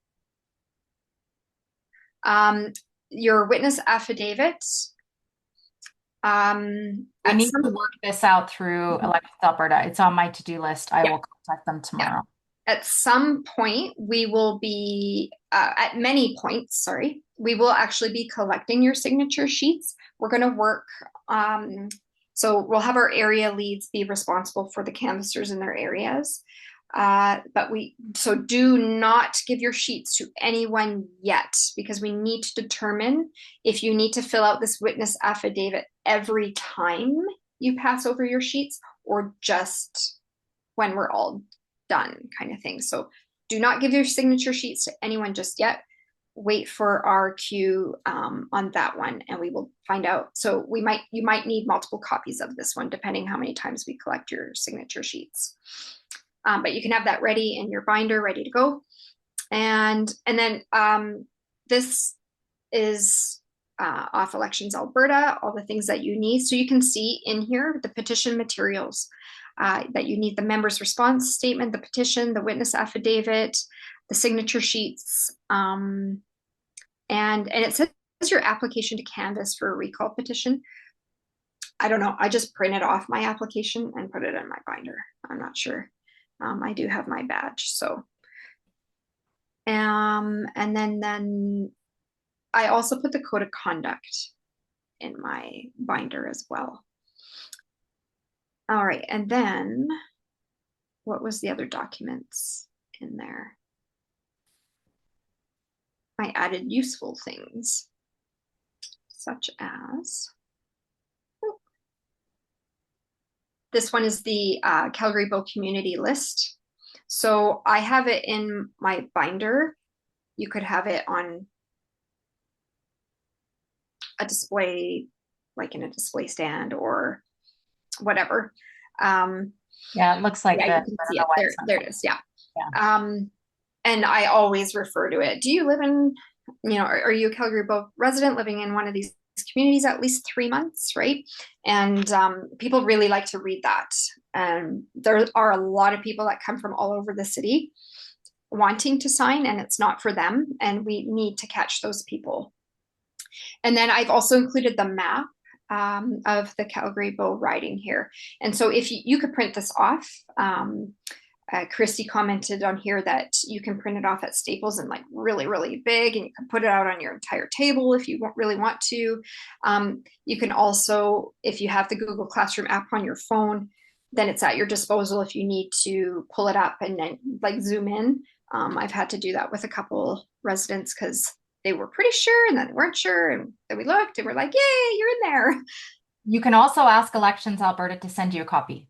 Your witness affidavit. I need to work this out through Elections Alberta. It's on my to-do list. I will contact them tomorrow. Yeah. At some point, we will be, at many points, sorry, we will actually be collecting your signature sheets we're going to work. So we'll have our area leads be responsible for the canvassers in their areas. So do not give your sheets to anyone yet, because we need to determine if you need to fill out this witness affidavit every time you pass over your sheets or just when we're all done, kind of thing. So do not give your signature sheets to anyone just yet. Wait for our cue on that one, and we will find out. So you might need multiple copies of this one, depending how many times we collect your signature sheets. But you can have that ready in your binder, ready to go. And then this is off Elections Alberta, all the things that you need. So you can see in here the petition materials that you need: the member's response statement, the petition, the witness affidavit, the signature sheets, and it says your application to canvass for a recall petition. I don't know. I just printed off my application and put it in my binder. I'm not sure. I do have my badge, so. And then I also put the code of conduct in my binder as well. All right, and then what was the other documents in there? I added useful things, such as, this one is the Calgary Bow Community List. So I have it in my binder. You could have it on a display, like in a display stand or whatever. Yeah, it looks like yeah, you can see it. There it is. Yeah. And I always refer to it. Do you live in, are you a Calgary Bow resident living in one of these communities at least 3 months, right? And people really like to read that. There are a lot of people that come from all over the city wanting to sign, and it's not for them, and we need to catch those people. And then I've also included the map of the Calgary Bow riding here. And so if you could print this off, Christy commented on here that you can print it off at Staples and like really, really big, and you can put it out on your entire table if you really want to. You can also, if you have the Google Classroom app on your phone, then it's at your disposal if you need to pull it up and then like zoom in. I've had to do that with a couple residents because they were pretty sure and then they weren't sure, and then we looked and we're like, yay, you're in there. You can also ask Elections Alberta to send you a copy.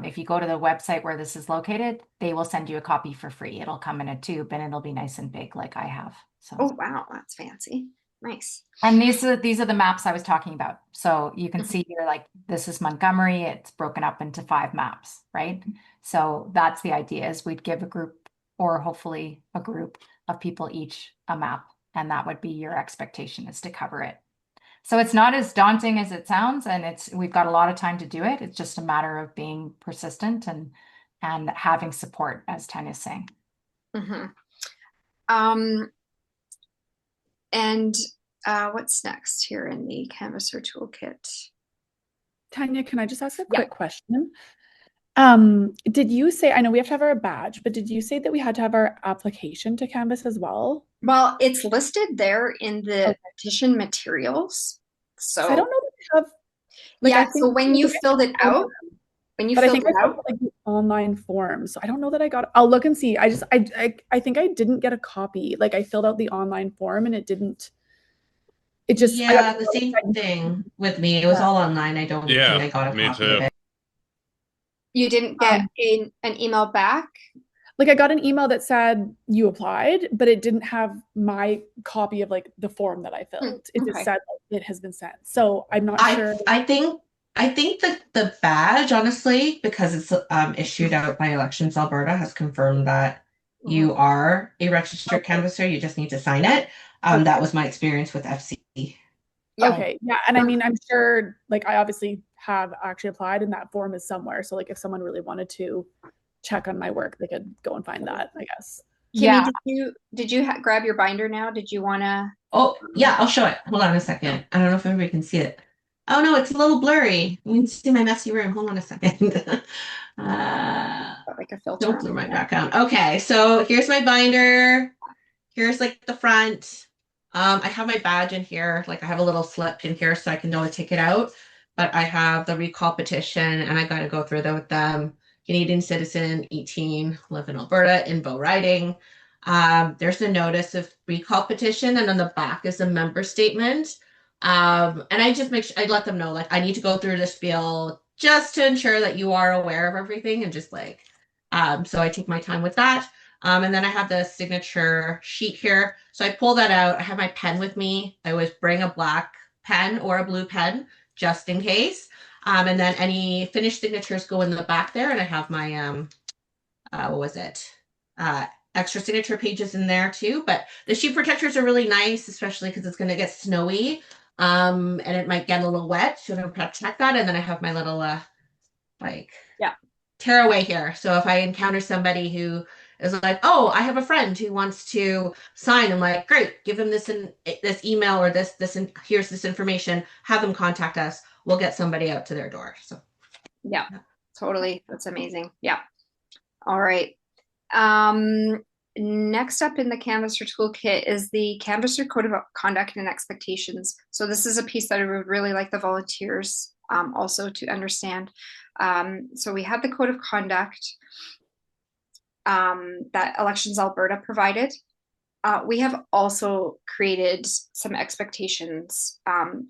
If you go to the website where this is located, they will send you a copy for free. It'll come in a tube and it'll be nice and big like I have. So. Oh, wow. That's fancy. Nice. And these are the maps I was talking about. So you can see here, like this is Montgomery. It's broken up into 5 maps, right? So that's the idea, is we'd give a group, or hopefully a group of people each, a map. And that would be your expectation, is to cover it. So it's not as daunting as it sounds, and we've got a lot of time to do it. It's just a matter of being persistent and having support, as Tanya's saying. And what's next here in the Canvasser Toolkit? Tanya, can I just ask a quick question? Did you say, I know we have to have our badge, but did you say that we had to have our application to Canvas as well? Well, it's listed there in the petition materials. So I don't know that we have. Like, yeah, so when you filled it out, I think I got like the online form. So I don't know that I got, I'll look and see. I think I didn't get a copy. Like I filled out the online form and it just, yeah, the same thing with me. It was all online. I don't think I got a copy of it. You didn't get an email back? Like I got an email that said you applied, but it didn't have my copy of like the form that I filled. It just said it has been sent. So I'm not sure. I think that the badge, honestly, because it's issued out by Elections Alberta, has confirmed that you are a registered canvasser. You just need to sign it. That was my experience with FC. Okay. Yeah. And I mean, I'm sure like I obviously have actually applied and that form is somewhere. So like if someone really wanted to check on my work, they could go and find that, I guess. Kimmy, did you grab your binder now? Did you want to? Oh, yeah, I'll show it. Hold on a second. I don't know if everybody can see it. Oh, no, it's a little blurry. You can see my messy room. Hold on a second. Like a filter. Don't blur my background. Okay, so here's my binder. Here's like the front. I have my badge in here, like I have a little slip in here so I can always take it out. But I have the recall petition and I got to go through that with them. Canadian citizen, 18, live in Alberta, in Bow Riding. There's a notice of recall petition, and on the back is a member statement. And I just make sure I let them know, like, I need to go through this spiel just to ensure that you are aware of everything and just like, so I take my time with that. And then I have the signature sheet here. So I pull that out. I have my pen with me. I always bring a black pen or a blue pen just in case. And then any finished signatures go in the back there. And I have my, what was it? Extra signature pages in there too. But the sheet protectors are really nice, especially because it's going to get snowy. And it might get a little wet. So I'm going to protect that. And then I have my little, like, Yeah. tearaway here. So if I encounter somebody who is like, oh, I have a friend who wants to sign, I'm like, great, give them this email or here's this information, have them contact us. We'll get somebody out to their door. So Yeah, totally. That's amazing. Yeah. All right. Next up in the Canvasser toolkit is the Canvasser Code of Conduct and Expectations. So this is a piece that I would really like the volunteers also to understand. So we have the Code of Conduct that Elections Alberta provided. We have also created some expectations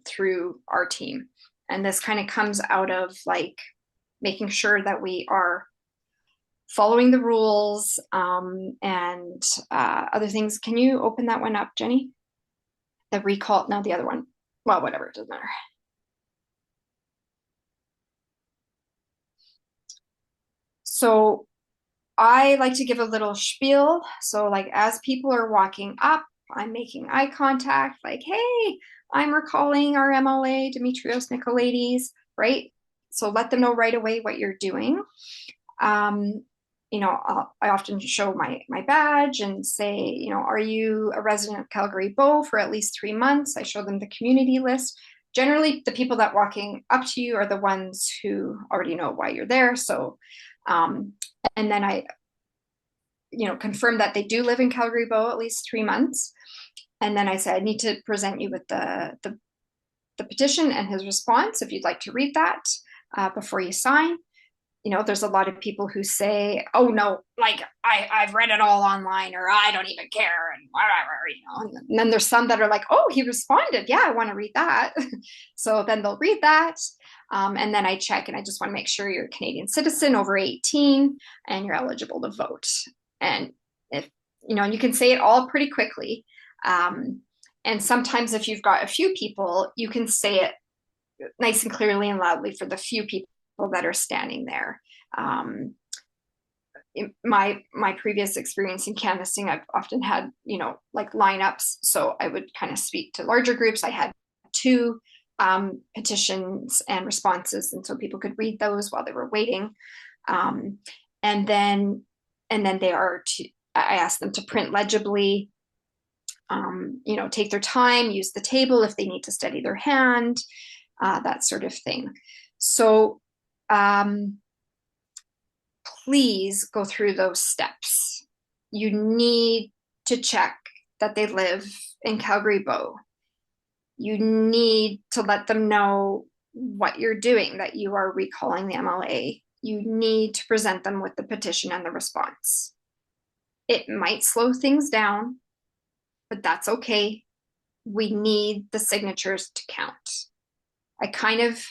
through our team. And this kind of comes out of like making sure that we are following the rules and other things. Can you open that one up, Jenny? The recall, no, the other one. Well, whatever, it doesn't matter. So I like to give a little spiel. So like as people are walking up, I'm making eye contact, like, hey, I'm recalling our MLA, Demetrios Nicolaides, right? So let them know right away what you're doing. I often show my badge and say, are you a resident of Calgary Bow for at least 3 months? I show them the community list. Generally, the people that walking up to you are the ones who already know why you're there. So, and then I, confirm that they do live in Calgary Bow at least 3 months. And then I say, I need to present you with the petition and his response if you'd like to read that before you sign. There's a lot of people who say, oh no, like I've read it all online, or I don't even care, and whatever, and then there's some that are like, oh, he responded. Yeah, I want to read that. So then they'll read that. And then I check and I just want to make sure you're a Canadian citizen over 18 and you're eligible to vote. And if, you can say it all pretty quickly. And sometimes if you've got a few people, you can say it nice and clearly and loudly for the few people that are standing there. In my previous experience in canvassing, I've often had, like lineups. So I would kind of speak to larger groups. I had 2 petitions and responses. And so people could read those while they were waiting. And then I asked them to print legibly, take their time, use the table if they need to steady their hand, that sort of thing. So please go through those steps. You need to check that they live in Calgary Bow. You need to let them know what you're doing, that you are recalling the MLA. You need to present them with the petition and the response. It might slow things down, but that's okay. We need the signatures to count. I kind of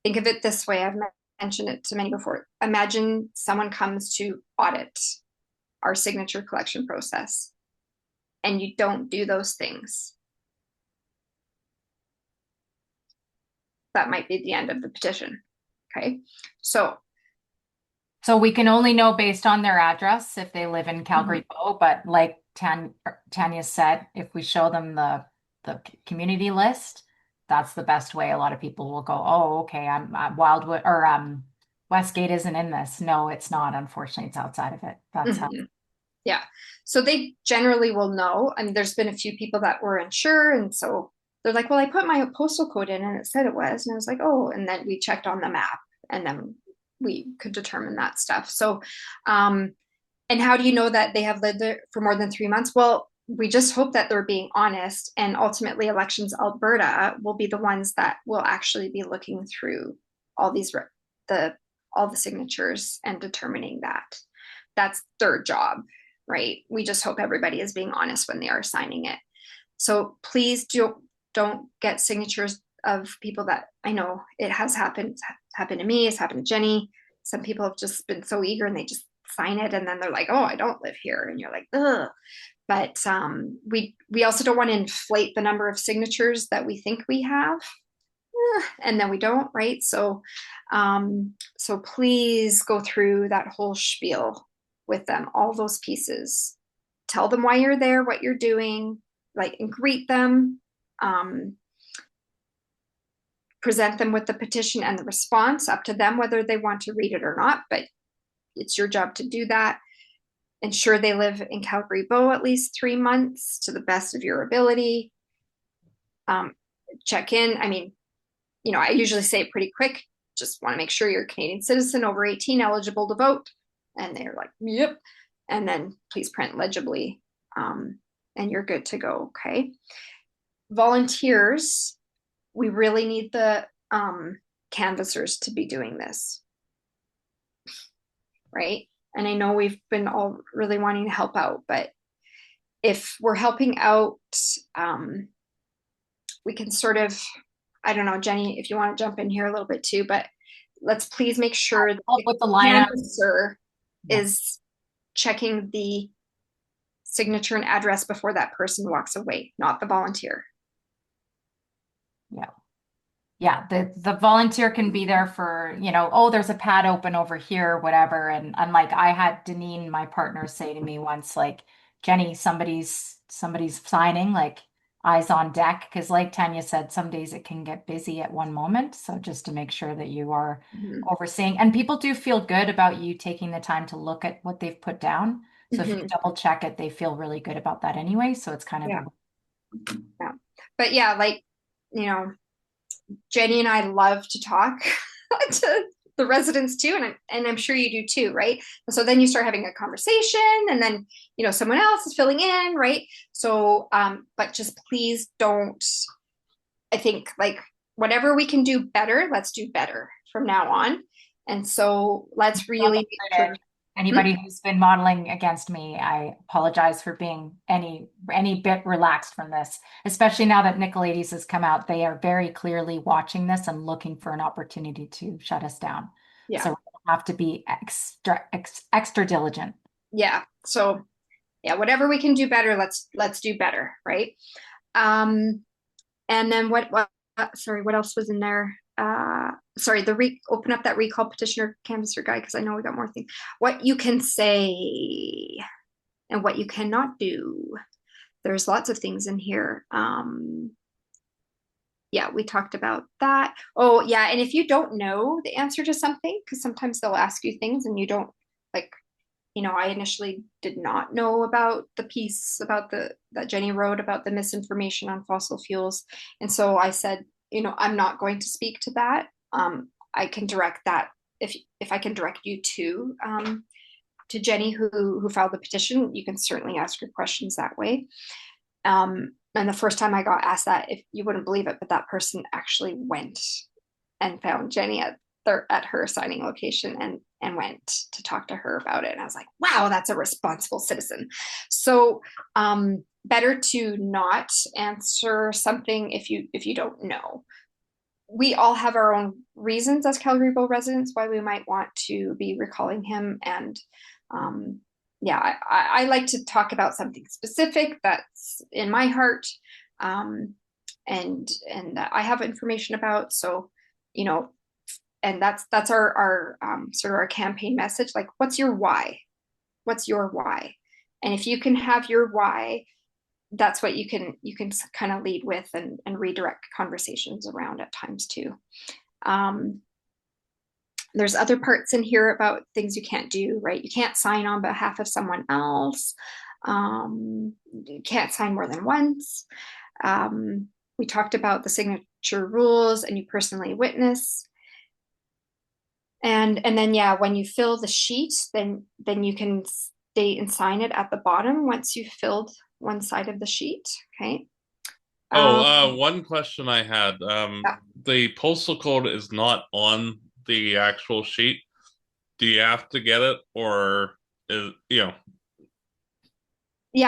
think of it this way. I've mentioned it to many before. Imagine someone comes to audit our signature collection process and you don't do those things. That might be the end of the petition. Okay. So we can only know based on their address if they live in Calgary Bow, but like Tanya said, if we show them the community list, that's the best way. A lot of people will go, oh, okay, I'm Wildwood or Westgate isn't in this. No, it's not. Unfortunately, it's outside of it. That's how. Yeah. So they generally will know. I mean, there's been a few people that were unsure. And so they're like, well, I put my postal code in and it said it was. And I was like, oh, and then we checked on the map and then we could determine that stuff. So, and how do you know that they have lived there for more than 3 months? Well, we just hope that they're being honest, and ultimately Elections Alberta will be the ones that will actually be looking through all these all the signatures and determining that. That's their job, right? We just hope everybody is being honest when they are signing it. So please don't get signatures of people that, I know it has happened to me, it's happened to Jenny. Some people have just been so eager and they just sign it and then they're like, oh, I don't live here, and you're like, ugh. But we also don't want to inflate the number of signatures that we think we have, and then we don't, right? So so please go through that whole spiel with them, all those pieces. Tell them why you're there, what you're doing, like, and greet them. Present them with the petition and the response, up to them whether they want to read it or not, but it's your job to do that. Ensure they live in Calgary Bow at least 3 months to the best of your ability. Check in. I mean, I usually say it pretty quick. Just want to make sure you're a Canadian citizen over 18, eligible to vote. And they're like, yep. And then please print legibly. And you're good to go, okay? Volunteers, we really need the canvassers to be doing this, right? And I know we've been all really wanting to help out, but if we're helping out, we can sort of, I don't know, Jenny, if you want to jump in here a little bit too, but let's please make sure with the lineup canvasser is checking the signature and address before that person walks away, not the volunteer. Yeah, the volunteer can be there for, oh, there's a pad open over here, whatever. And like, I had Deneen, my partner, say to me once, like, Jenny, somebody's signing, like, eyes on deck. Because like Tanya said, some days it can get busy at one moment. So just to make sure that you are overseeing, and people do feel good about you taking the time to look at what they've put down. So if you double check it, they feel really good about that anyway. So it's kind of, But yeah, like, Jenny and I love to talk to the residents too, and I'm sure you do too, right? And so then you start having a conversation, and then someone else is filling in, right? So but just please don't, I think, like, whatever we can do better, let's do better from now on. And so let's really make sure. Anybody who's been modeling against me, I apologize for being any bit relaxed from this, especially now that Nicolaides has come out. They are very clearly watching this and looking for an opportunity to shut us down. Yeah. So we have to be extra diligent. Yeah. So yeah, whatever we can do better, let's do better, right? And then what sorry, what else was in there? Sorry, open up that recall petitioner canvasser guide, because I know we got more things. What you can say and what you cannot do. There's lots of things in here. Yeah, we talked about that. Oh yeah, and if you don't know the answer to something, because sometimes they'll ask you things and you don't, like, I initially did not know about the piece about that Jenny wrote about the misinformation on fossil fuels. And so I said, I'm not going to speak to that. I can direct that, if I can direct you to Jenny who filed the petition. You can certainly ask your questions that way. And the first time I got asked that, if you wouldn't believe it, but that person actually went and found Jenny at her signing location and went to talk to her about it. And I was like, wow, that's a responsible citizen. So better to not answer something if you don't know. We all have our own reasons as Calgary Bow residents why we might want to be recalling him. And yeah, I like to talk about something specific that's in my heart, and that I have information about. So, and that's our sort of our campaign message. Like, what's your why? What's your why? And if you can have your why, that's what you can kind of lead with and redirect conversations around at times too. There's other parts in here about things you can't do, right? You can't sign on behalf of someone else. You can't sign more than once. We talked about the signature rules, and you personally witness. And then, yeah, when you fill the sheet, then you can state and sign it at the bottom once you've filled one side of the sheet. Okay. One question I had. Yeah. The postal code is not on the actual sheet. Do you have to get it, or is Yeah,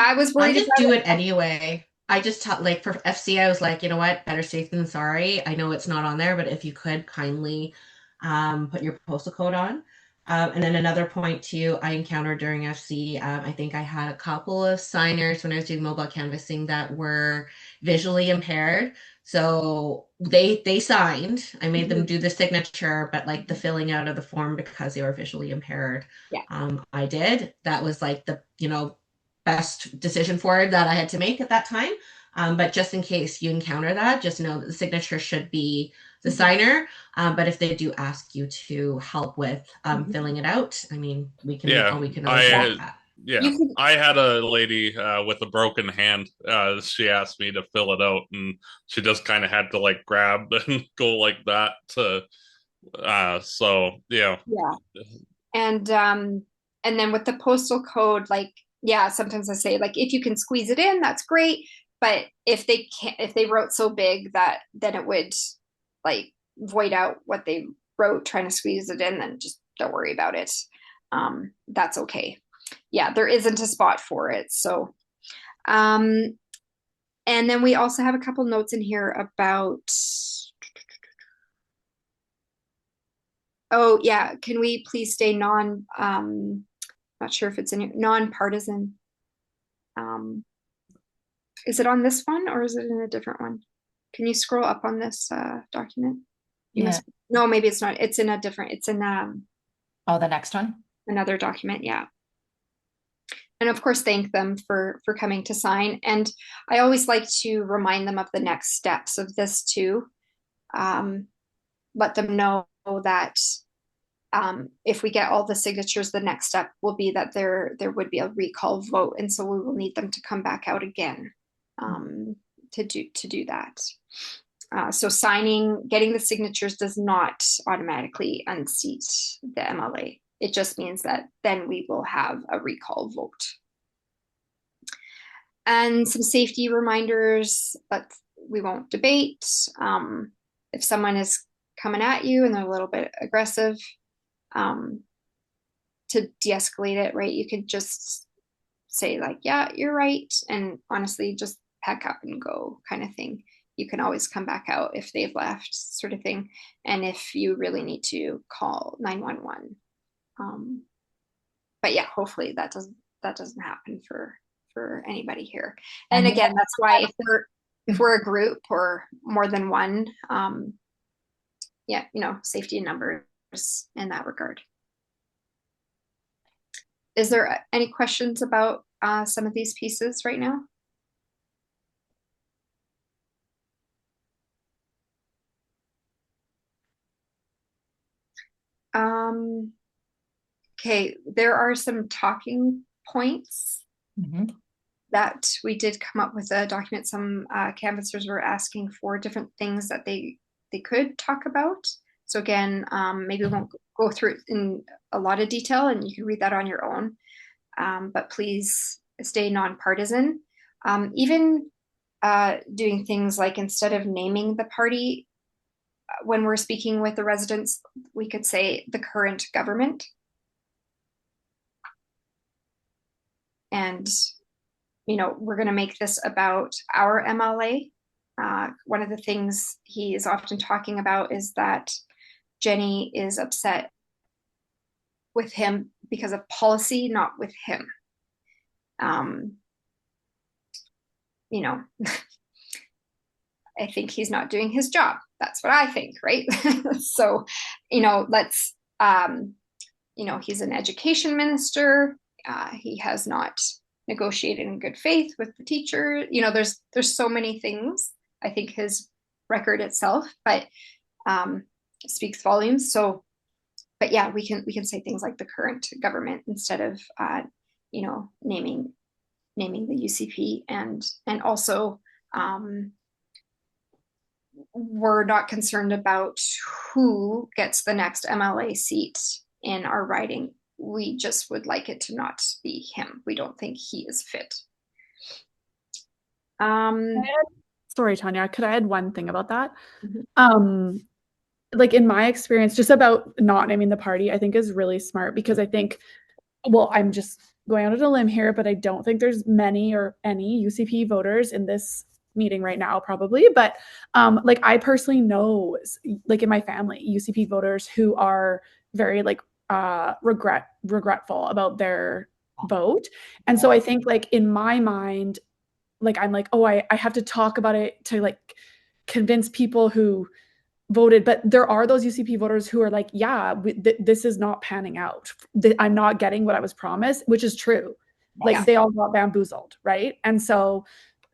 I was I worried just about do it. it anyway. I just taught like for FC, I was like, you know what, better safe than sorry. I know it's not on there, but if you could kindly put your postal code on. And then another point too, I encountered during FC, I think I had a couple of signers when I was doing mobile canvassing that were visually impaired. So they signed. I made them do the signature, but like the filling out of the form because they were visually impaired. Yeah. I did. That was like the, best decision forward that I had to make at that time. But just in case you encounter that, just know that the signature should be the signer. But if they do ask you to help with filling it out, I mean, we can yeah, always make I that. yeah, I had a lady with a broken hand. She asked me to fill it out, and she just kind of had to like grab and go like that to. So yeah, Yeah. And then with the postal code, like, yeah, sometimes I say like if you can squeeze it in, that's great. But if they can't, if they wrote so big that then it would like void out what they wrote trying to squeeze it in, then just don't worry about it. That's okay. Yeah, there isn't a spot for it. So, and then we also have a couple notes in here about, oh yeah, can we please stay not sure if it's in here, non-partisan. Is it on this one or is it in a different one? Can you scroll up on this document? Yeah. No, maybe it's not. It's in a different, it's in Oh, the next one? another document, yeah. And of course, thank them for coming to sign. And I always like to remind them of the next steps of this too. Let them know that if we get all the signatures, the next step will be that there would be a recall vote, and so we will need them to come back out again to do that. So getting the signatures does not automatically unseat the MLA. It just means that then we will have a recall vote. And some safety reminders that we won't debate. If someone is coming at you and they're a little bit aggressive, to de-escalate it, right? You could just say like, yeah, you're right. And honestly, just pack up and go kind of thing. You can always come back out if they've left sort of thing. And if you really need to call 911. But yeah, hopefully that doesn't happen for anybody here. And again, that's why if we're a group or more than one, yeah, safety in numbers in that regard. Is there any questions about some of these pieces right now? Okay, there are some talking points that we did come up with a document. Some canvassers were asking for different things that they could talk about. So again, maybe we won't go through it in a lot of detail, and you can read that on your own. But please stay nonpartisan. Even doing things like instead of naming the party, when we're speaking with the residents, we could say the current government. And, we're going to make this about our MLA. One of the things he is often talking about is that Jenny is upset with him because of policy, not with him. I think he's not doing his job. That's what I think, right? So, let's, he's an education minister. He has not negotiated in good faith with the teacher. There's so many things. I think his record itself, but speaks volumes. So, but yeah, we can say things like the current government instead of naming the UCP, and also we're not concerned about who gets the next MLA seat in our riding. We just would like it to not be him. We don't think he is fit. Um, Sorry, Tanya, could I add one thing about that? mhm. Like in my experience, just about not naming the party, I think is really smart because I think, well, I'm just going out on a limb here, but I don't think there's many or any UCP voters in this meeting right now, probably. But like I personally know, like in my family, UCP voters who are very like regretful about their vote. And so I think like in my mind, like I'm like, oh, I have to talk about it to like convince people who voted, but there are those UCP voters who are like, yeah, this is not panning out. I'm not getting what I was promised, which is true. Like Yeah. they all got bamboozled, right? And so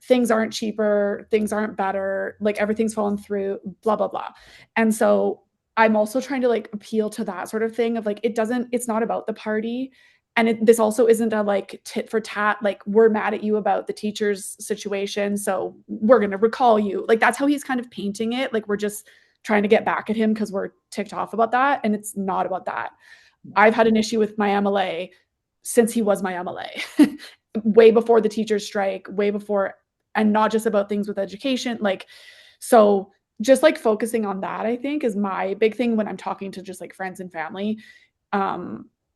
things aren't cheaper, things aren't better, like everything's fallen through, blah blah blah. And so I'm also trying to like appeal to that sort of thing of like it's not about the party. And this also isn't a like tit for tat, like we're mad at you about the teacher's situation, so we're going to recall you. Like that's how he's kind of painting it. Like we're just trying to get back at him because we're ticked off about that. And it's not about that. I've had an issue with my MLA since he was my MLA, way before the teachers strike, way before, and not just about things with education. Like, so just like focusing on that, I think is my big thing when I'm talking to just like friends and family.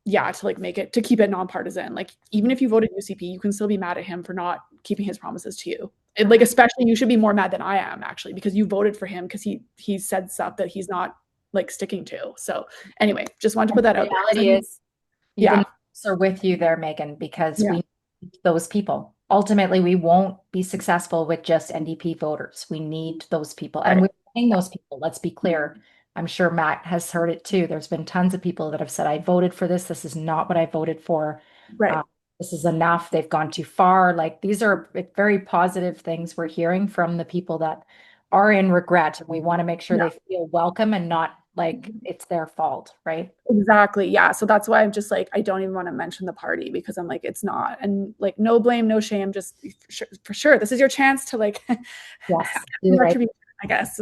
Yeah, to like make it, to keep it nonpartisan. Like even if you voted UCP, you can still be mad at him for not keeping his promises to you. Like especially you should be more mad than I am actually because you voted for him because he said stuff that he's not like sticking to. So anyway, just wanted to put that out there. Reality is, Yeah. even are with you there, Megan, because Yeah. we need those people. Ultimately, we won't be successful with just NDP voters. We need those people, and we're getting those people. Let's be clear. I'm sure Matt has heard it too. There's been tons of people that have said, I voted for this. This is not what I voted for. Right. This is enough. They've gone too far. Like these are very positive things we're hearing from the people that are in regret. And we want to make sure Yeah. they feel welcome and not like it's their fault, right? Exactly. Yeah. So that's why I'm just like, I don't even want to mention the party because I'm like, it's not. And like, no blame, no shame. Just for sure, this is your chance to like, Yes. retribution, I guess,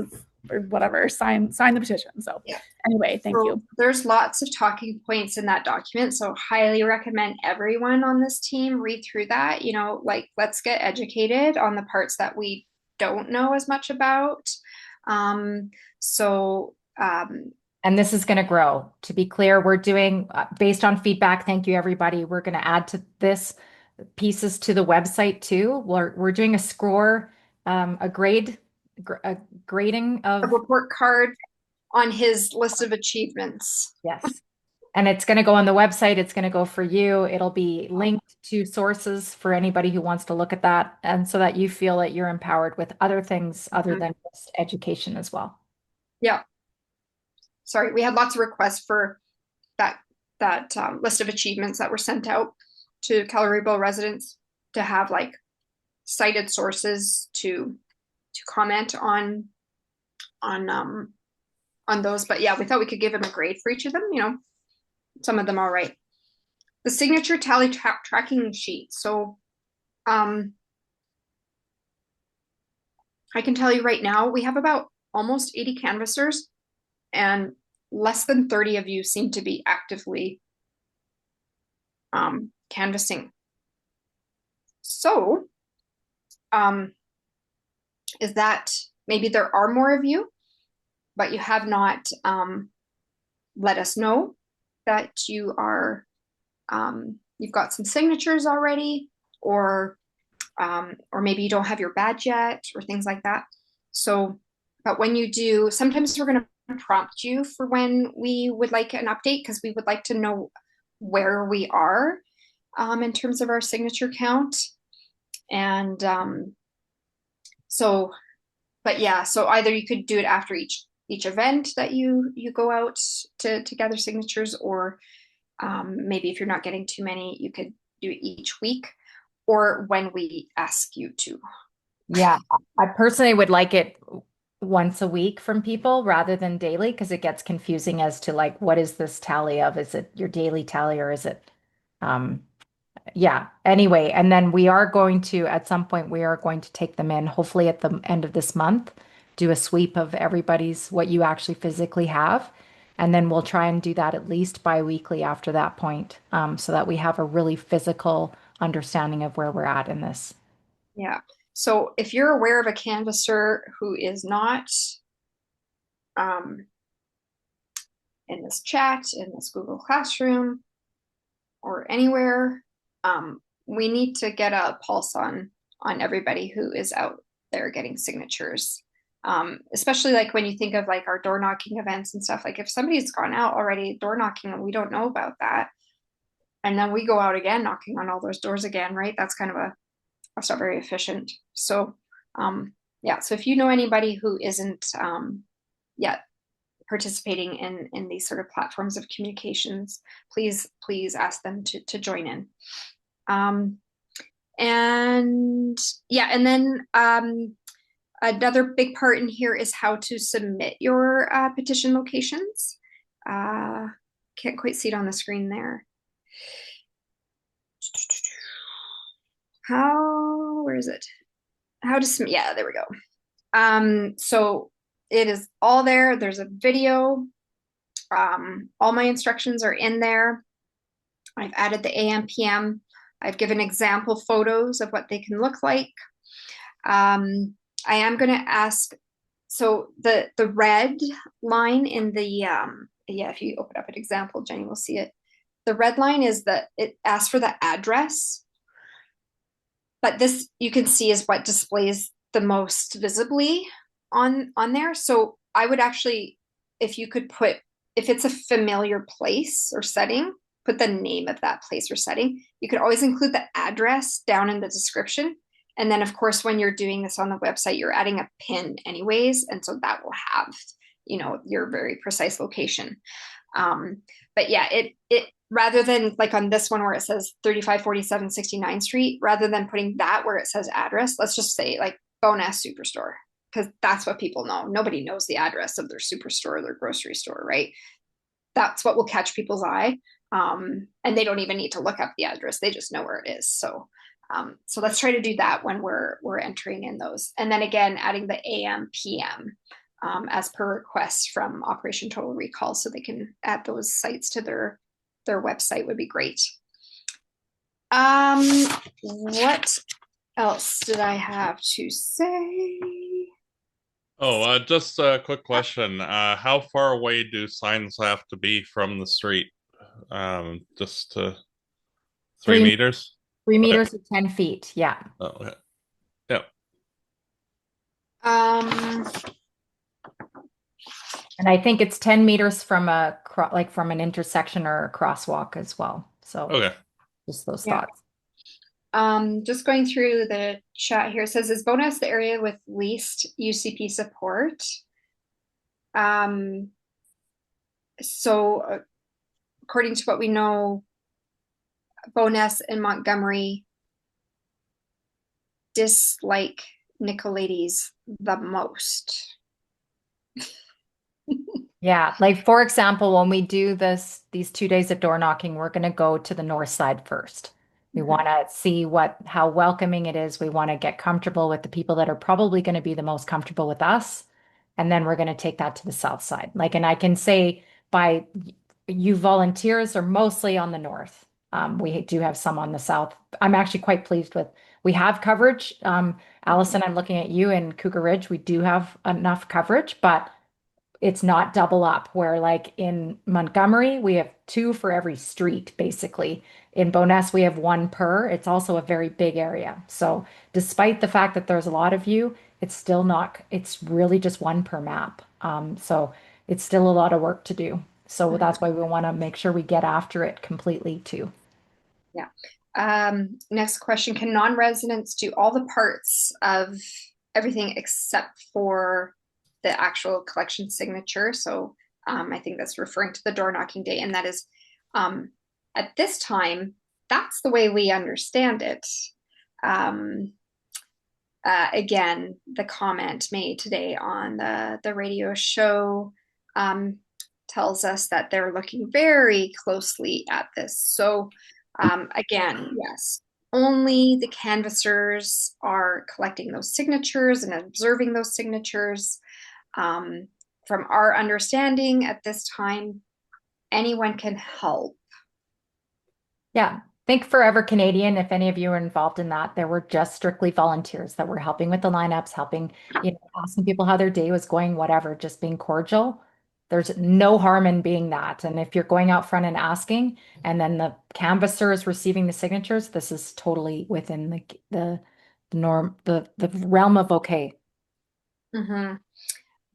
or whatever. Sign the petition. So Yeah. anyway, thank you. There's lots of talking points in that document. So highly recommend everyone on this team read through that. Like let's get educated on the parts that we don't know as much about. So And this is going to grow. To be clear, we're doing based on feedback. Thank you, everybody. We're going to add to this pieces to the website too. We're doing a score, a grading a of report card on his list of achievements. yes. And it's going to go on the website. It's going to go for you. It'll be linked to sources for anybody who wants to look at that. And so that you feel that you're empowered with other things other than just education as well. Yeah. Sorry, we had lots of requests for that list of achievements that were sent out to Calgary residents to have like cited sources to comment on those. But yeah, we thought we could give him a grade for each of them. Some of them all right. The signature tally tracking sheet. So I can tell you right now, we have about almost 80 canvassers, and less than 30 of you seem to be actively canvassing. So is that maybe there are more of you, but you have not let us know that you are you've got some signatures already, or maybe you don't have your badge yet, or things like that. So, but when you do, sometimes we're going to prompt you for when we would like an update, because we would like to know where we are in terms of our signature count. And so, but yeah, so either you could do it after each event that you go out to gather signatures, or maybe if you're not getting too many, you could do it each week, or when we ask you to. Yeah, I personally would like it once a week from people rather than daily because it gets confusing as to like what is this tally of? Is it your daily tally or is it yeah. Anyway, and then we are going to at some point we are going to take them in, hopefully at the end of this month, do a sweep of everybody's what you actually physically have. And then we'll try and do that at least bi-weekly after that point, so that we have a really physical understanding of where we're at in this. Yeah. So if you're aware of a canvasser who is not in this chat, in this Google Classroom, or anywhere, we need to get a pulse on everybody who is out there getting signatures. Especially like when you think of like our door knocking events and stuff, like if somebody's gone out already door knocking and we don't know about that, and then we go out again knocking on all those doors again, right? That's not very efficient. So yeah, so if you know anybody who isn't yet participating in these sort of platforms of communications, please ask them to join in. And yeah, and then another big part in here is how to submit your petition locations. Can't quite see it on the screen there. Where is it? How to submit, yeah, there we go. So it is all there. There's a video. All my instructions are in there. I've added the AM, PM. I've given example photos of what they can look like. I am going to ask, so the red line in the, yeah, if you open up an example, Jenny will see it. The red line is that it asks for the address, but this you can see is what displays the most visibly on there. So I would actually, if you could put, if it's a familiar place or setting, put the name of that place or setting. You could always include the address down in the description. And then of course, when you're doing this on the website, you're adding a pin anyways. And so that will have, you know, your very precise location. But yeah, it rather than like on this one where it says 3547 69th Street, rather than putting that where it says address, let's just say like Bonus Superstore, because that's what people know. Nobody knows the address of their superstore or their grocery store, right? That's what will catch people's eye. And they don't even need to look up the address. They just know where it is. So let's try to do that when we're entering in those. And then again, adding the AM, PM as per request from Operation Total Recall, so they can add those sites to their website would be great. What else did I have to say? Oh, just a quick question. How far away do signs have to be from the street? Just to 3 meters? 3 meters to 10 feet. Yeah. Oh, okay. Yeah. And I think it's 10 meters from from an intersection or a crosswalk as well. So Okay. just those Yeah. thoughts. Just going through the chat here, it says, is Bonus the area with least UCP support? So according to what we know, Bonus and Montgomery dislike Nicolaides the most. Yeah, like for example, when we do these 2 days of door knocking, we're going to go to the north side first. We want to see how welcoming it is. We want to get comfortable with the people that are probably going to be the most comfortable with us. And then we're going to take that to the south side. Like, and I can say by you volunteers are mostly on the north. We do have some on the south. I'm actually quite pleased with, we have coverage. Allison, I'm looking at you in Cougar Ridge. We do have enough coverage, but it's not double up where like in Montgomery, we have 2 for every street, basically. In Boness, we have 1 per. It's also a very big area. So despite the fact that there's a lot of you, it's still not, it's really just 1 per map. So it's still a lot of work to do. So that's why we want to make sure we get after it completely too. Yeah. Next question, can non-residents do all the parts of everything except for the actual collection signature? So I think that's referring to the door knocking day, and that is at this time, that's the way we understand it. Again, the comment made today on the radio show tells us that they're looking very closely at this. So again, yes, only the canvassers are collecting those signatures and observing those signatures. From our understanding at this time, anyone can help. Yeah. Think Forever Canadian, if any of you are involved in that, there were just strictly volunteers that were helping with the lineups, helping, asking people how their day was going, whatever, just being cordial. There's no harm in being that. And if you're going out front and asking, and then the canvasser is receiving the signatures, this is totally within the norm, the realm of okay. Mm-hmm.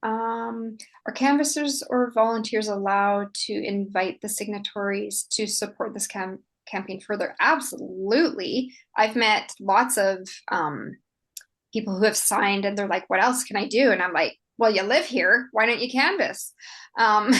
Are canvassers or volunteers allowed to invite the signatories to support this campaign further? Absolutely. I've met lots of people who have signed and they're like, what else can I do? And I'm like, well, you live here. Why don't you canvass? Um,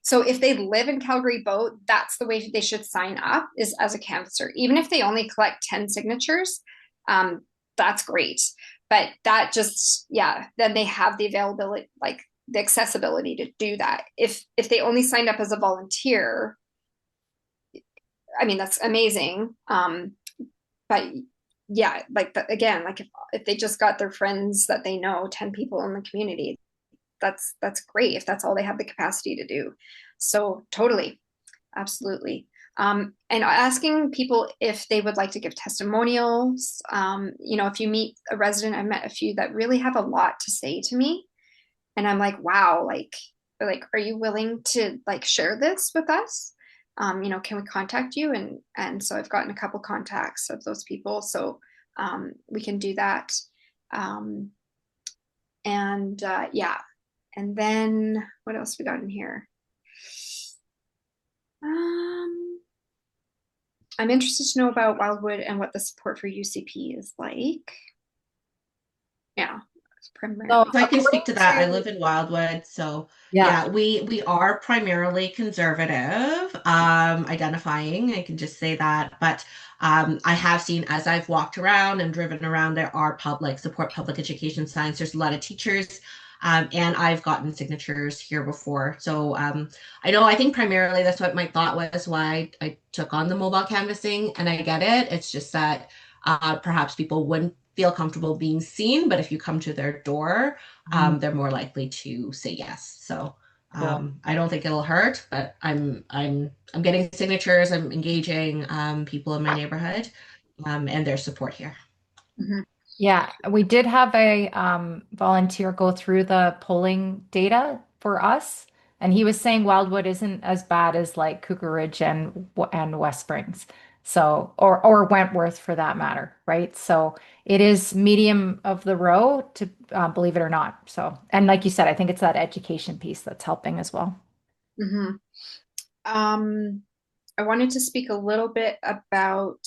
so if they live in Calgary Boat, that's the way they should sign up, is as a canvasser. Even if they only collect 10 signatures, that's great. But that just, yeah, then they have the availability, like the accessibility to do that. If they only signed up as a volunteer, I mean, that's amazing. But yeah, like again, like if they just got their friends that they know, 10 people in the community, that's great if that's all they have the capacity to do. So totally, absolutely. And asking people if they would like to give testimonials. If you meet a resident, I've met a few that really have a lot to say to me. And I'm like, wow, like, are you willing to like share this with us? Can we contact you? And so I've gotten a couple contacts of those people. So we can do that. Yeah. And then what else we got in here? I'm interested to know about Wildwood and what the support for UCP is like. Yeah, primarily. So I can speak according to that. I to, live in Wildwood, so yeah, yeah, we are primarily conservative, identifying. I can just say that. But I have seen as I've walked around and driven around, there are support public education signs. There's a lot of teachers, and I've gotten signatures here before. So I think primarily that's what my thought was why I took on the mobile canvassing, and I get it. It's just that perhaps people wouldn't feel comfortable being seen, but if you come to their door, they're more likely to say yes. So cool. I don't think it'll hurt, but I'm getting signatures. I'm engaging people in my neighborhood, and their support here. Mm-hmm. Yeah, we did have a volunteer go through the polling data for us, and he was saying Wildwood isn't as bad as like Cougar Ridge and West Springs, so or Wentworth for that matter, right? So it is medium of the road to believe it or not. So, and like you said, I think it's that education piece that's helping as well. Mm-hmm. I wanted to speak a little bit about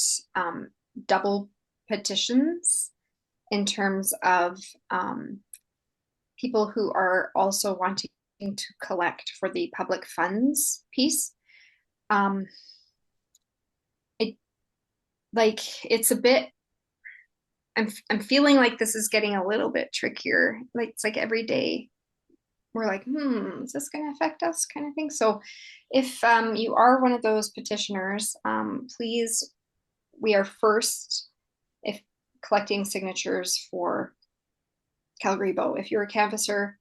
double petitions in terms of people who are also wanting to collect for the public funds piece. It's a bit. I'm feeling like this is getting a little bit trickier. Like it's like every day we're like, is this going to affect us, kind of thing. So, if you are one of those petitioners, please, we are first if collecting signatures for Calgary Bow. If you're a canvasser,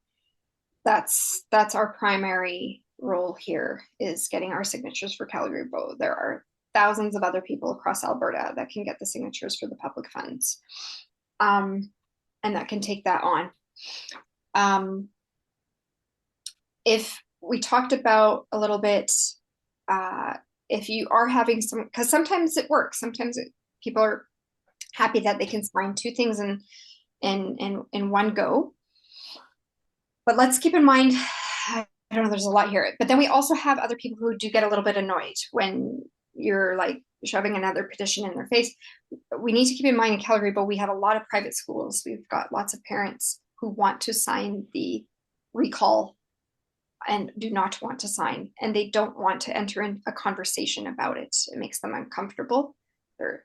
that's our primary role here is getting our signatures for Calgary Bow. There are thousands of other people across Alberta that can get the signatures for the public funds, and that can take that on. If we talked about a little bit, if you are having some, because sometimes it works, sometimes people are happy that they can sign two things in one go. But let's keep in mind, I don't know, there's a lot here. But then we also have other people who do get a little bit annoyed when you're like shoving another petition in their face. We need to keep in mind in Calgary, but we have a lot of private schools. We've got lots of parents who want to sign the recall and do not want to sign, and they don't want to enter in a conversation about it. It makes them uncomfortable.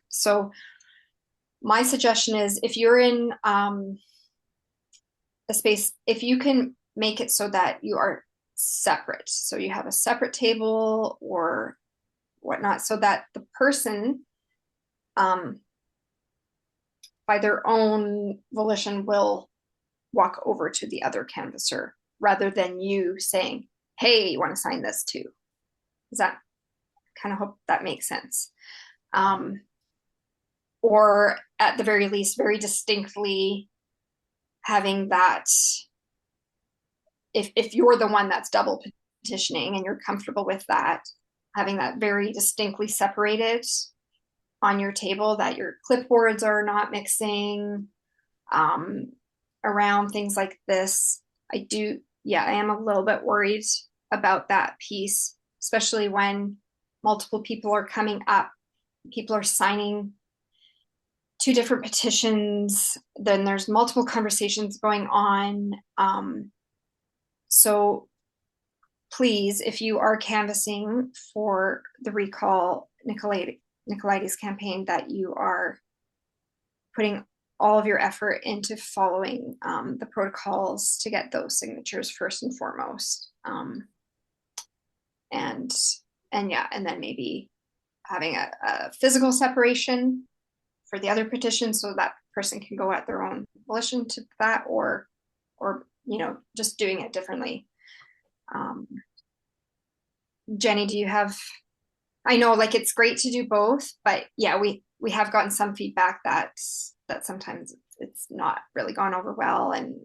So my suggestion is if you're in a space, if you can make it so that you are separate, so you have a separate table or whatnot, so that the person by their own volition will walk over to the other canvasser rather than you saying, hey, you want to sign this too? Does that kind of hope that makes sense? or at the very least, very distinctly having that, if you're the one that's double petitioning and you're comfortable with that, having that very distinctly separated on your table, that your clipboards are not mixing around things like this. I am a little bit worried about that piece, especially when multiple people are coming up, people are signing two different petitions, then there's multiple conversations going on. So please, if you are canvassing for the recall Nicolaides campaign, that you are putting all of your effort into following the protocols to get those signatures first and foremost. And then maybe having a physical separation for the other petition so that person can go at their own volition to that, or just doing it differently. Jenny, do you have, I know like it's great to do both, but yeah, we have gotten some feedback that sometimes it's not really gone over well. And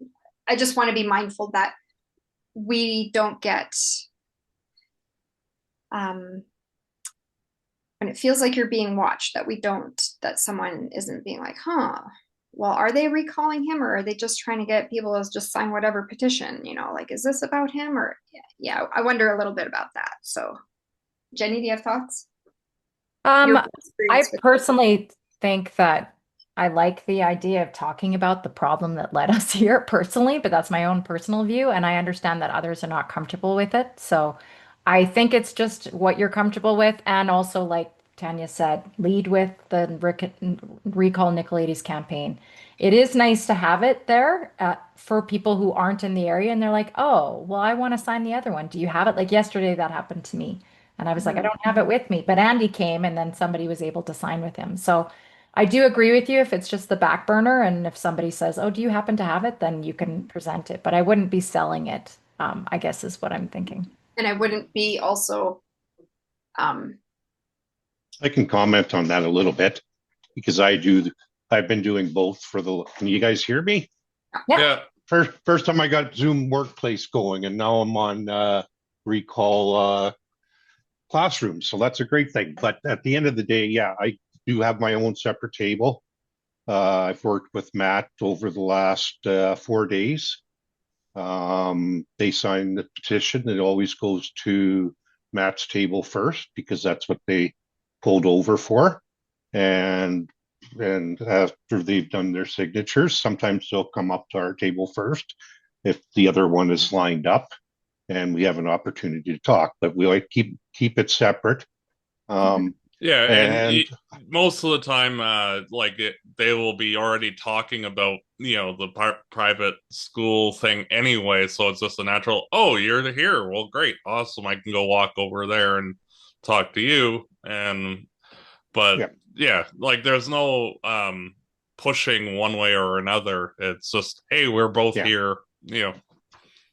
I just want to be mindful that we don't get, when it feels like you're being watched, that someone isn't being like, well, are they recalling him, or are they just trying to get people to just sign whatever petition, like, is this about him? Or yeah, I wonder a little bit about that. So Jenny, do you have thoughts? I personally think that I like the idea of talking about the problem that led us here personally, but that's my own personal view, and I understand that others are not comfortable with it. So I think it's just what you're comfortable with, and also, like Tanya said, lead with the Recall Nicolaides campaign. It is nice to have it there for people who aren't in the area, and they're like, oh, well, I want to sign the other one. Do you have it? Like yesterday, that happened to me. And I was like, I don't have it with me. But Andy came and then somebody was able to sign with him. So I do agree with you if it's just the back burner. And if somebody says, oh, do you happen to have it? Then you can present it. But I wouldn't be selling it, I guess is what I'm thinking. And I wouldn't be also, I can comment on that a little bit because I've been doing both can you guys hear me? Yeah. First time I got Zoom Workplace going, and now I'm on Recall Classroom. So that's a great thing. But at the end of the day, yeah, I do have my own separate table. I've worked with Matt over the last 4 days. They sign the petition. It always goes to Matt's table first because that's what they pulled over for. And after they've done their signatures, sometimes they'll come up to our table first if the other one is lined up and we have an opportunity to talk, but we like keep it separate. Yeah, and most of the time, they will be already talking about, the private school thing anyway, so it's just a natural, oh, you're here, well, great, awesome, I can go walk over there and talk to you, but yeah, like, there's no pushing one way or another, it's just, hey, we're both here,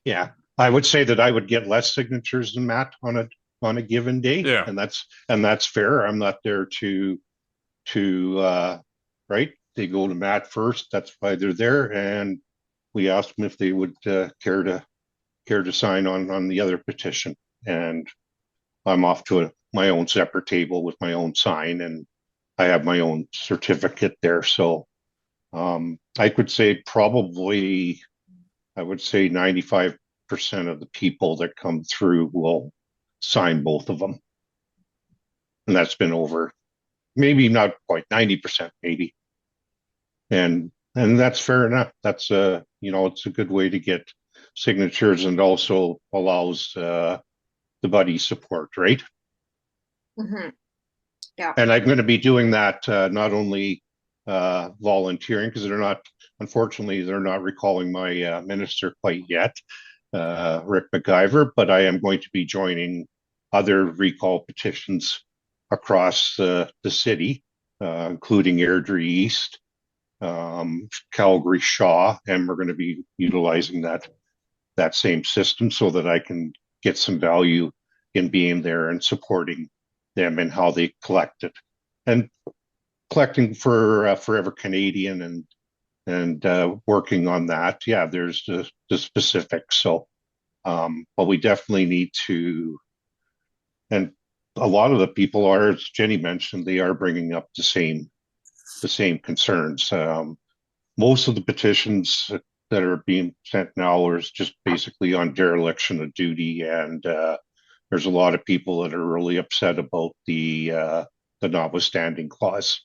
Yeah, I would say that I would get less signatures than Matt on a given day. Yeah. And that's fair. I'm not there to right. They go to Matt first. That's why they're there. And we asked them if they would care to sign on the other petition. And I'm off to my own separate table with my own sign, and I have my own certificate there. So I could say probably, I would say 95% of the people that come through will sign both of them. And that's been over, maybe not quite 90%, maybe. And that's fair enough. That's it's a good way to get signatures and also allows the buddy support, right? Mm-hmm. Yeah. And I'm going to be doing that not only volunteering, because unfortunately, they're not recalling my minister quite yet, Rick McIver, but I am going to be joining other recall petitions across the city, including Airdrie East, Calgary Shaw, and we're going to be utilizing that same system so that I can get some value in being there and supporting them and how they collect it. and collecting for Forever Canadian and working on that. Yeah, there's the specifics. So, but we definitely need to, and a lot of the people are, as Jenny mentioned, they are bringing up the same concerns. Most of the petitions that are being sent now are just basically on dereliction of duty, and there's a lot of people that are really upset about the notwithstanding clause.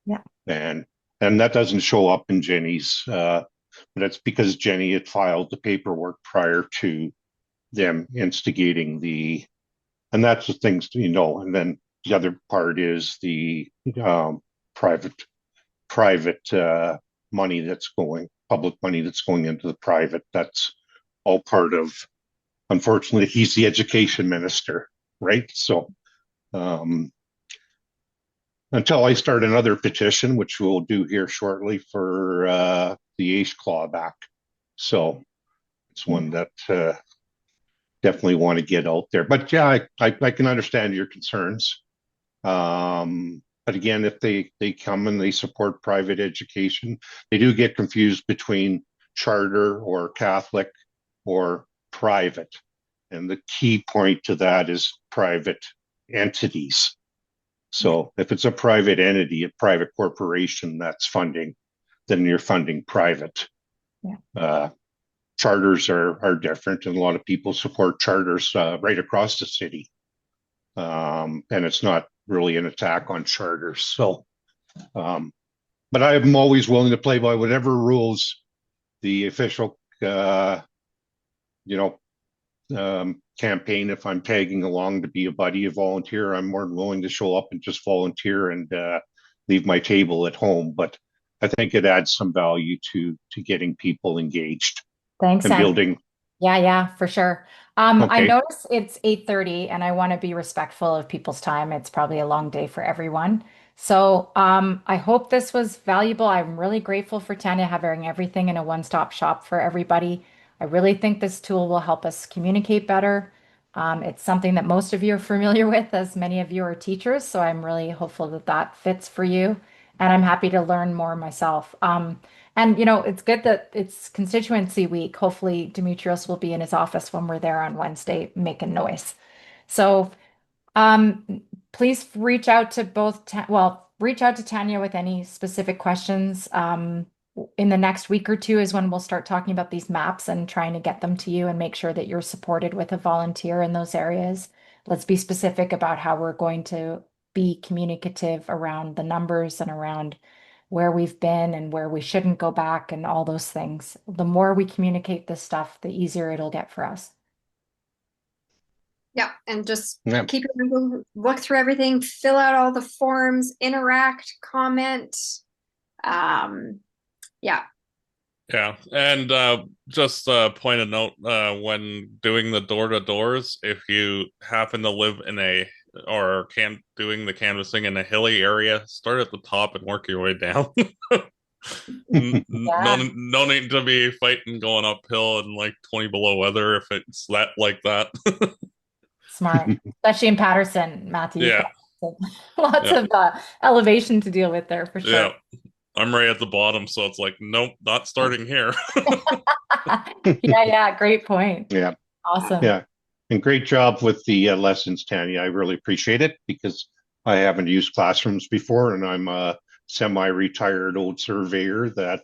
Yeah. And that doesn't show up in Jenny's, but that's because Jenny had filed the paperwork prior to them instigating and that's the things, and then the other part is the private money public money that's going into the private. That's all part of, unfortunately, he's the education minister, right? So until I start another petition, which we'll do here shortly for the ACE clawback. So it's one that definitely want to get out there. But yeah, I can understand your concerns. But again, if they come and they support private education, they do get confused between charter or Catholic or private. And the key point to that is private entities. So if it's a private entity, a private corporation that's funding, then you're funding private. Charters are different, and a lot of people support charters right across the city. And it's not really an attack on charters. So, but I'm always willing to play by whatever rules the official, campaign. If I'm tagging along to be a buddy, a volunteer, I'm more than willing to show up and just volunteer and leave my table at home. But I think it adds some value to getting people engaged. Thanks, and Andy. building. Yeah, for sure. I Okay. notice it's 8:30 and I want to be respectful of people's time. It's probably a long day for everyone. So I hope this was valuable. I'm really grateful for Tanya having everything in a one-stop shop for everybody. I really think this tool will help us communicate better. It's something that most of you are familiar with, as many of you are teachers. So I'm really hopeful that that fits for you. And I'm happy to learn more myself. And it's good that it's constituency week. Hopefully, Demetrios will be in his office when we're there on Wednesday making noise. So please reach out to reach out to Tanya with any specific questions. In the next week or two is when we'll start talking about these maps and trying to get them to you and make sure that you're supported with a volunteer in those areas. Let's be specific about how we're going to be communicative around the numbers and around where we've been and where we shouldn't go back and all those things. The more we communicate this stuff, the easier it'll get for us. Yeah, and just keep it, look through everything, fill out all the forms, interact, comment. Yeah. Yeah, and just a point of note, when doing the door-to-doors, if you happen to live in doing the canvassing in a hilly area, start at the top and work your way down. No need to be fighting going uphill and like 20 below weather if it's like that. Smart, especially in Patterson, Matthew. Yeah. Lots of elevation to deal with there for sure. Yeah. I'm right at the bottom, so it's like, nope, not starting here. Yeah, great point. Yeah. Awesome. Yeah. And great job with the lessons, Tanya. I really appreciate it because I haven't used classrooms before, and I'm a semi-retired old surveyor that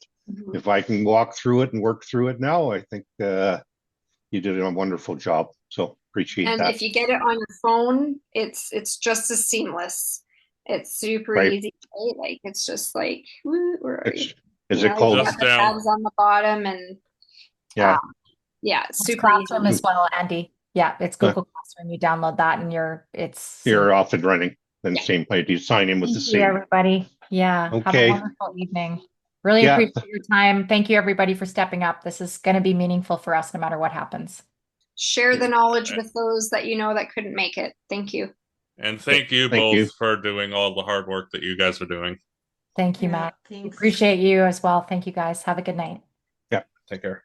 if I can walk through it and work through it now, I think you did a wonderful job. So appreciate that. And if you get it on your phone, it's just as seamless. It's super easy, right? Like it's just like, where are you? Is it called? Just the tabs on the bottom, and it's super Classroom easy as well, Andy. Yeah, it's Google Classroom. You download that, and you're off and running. Then same way, you sign in with the same. Everybody. Yeah. Okay. Have a wonderful evening. Really appreciate your time. Thank you, everybody, for stepping up. This is going to be meaningful for us, no matter what happens. Share the knowledge with those that that couldn't make it. Thank you. And thank you both for doing all the hard work that you guys are doing. Thank you, Matt. Appreciate you as well. Thank you, guys. Have a good night. Yeah. Take care.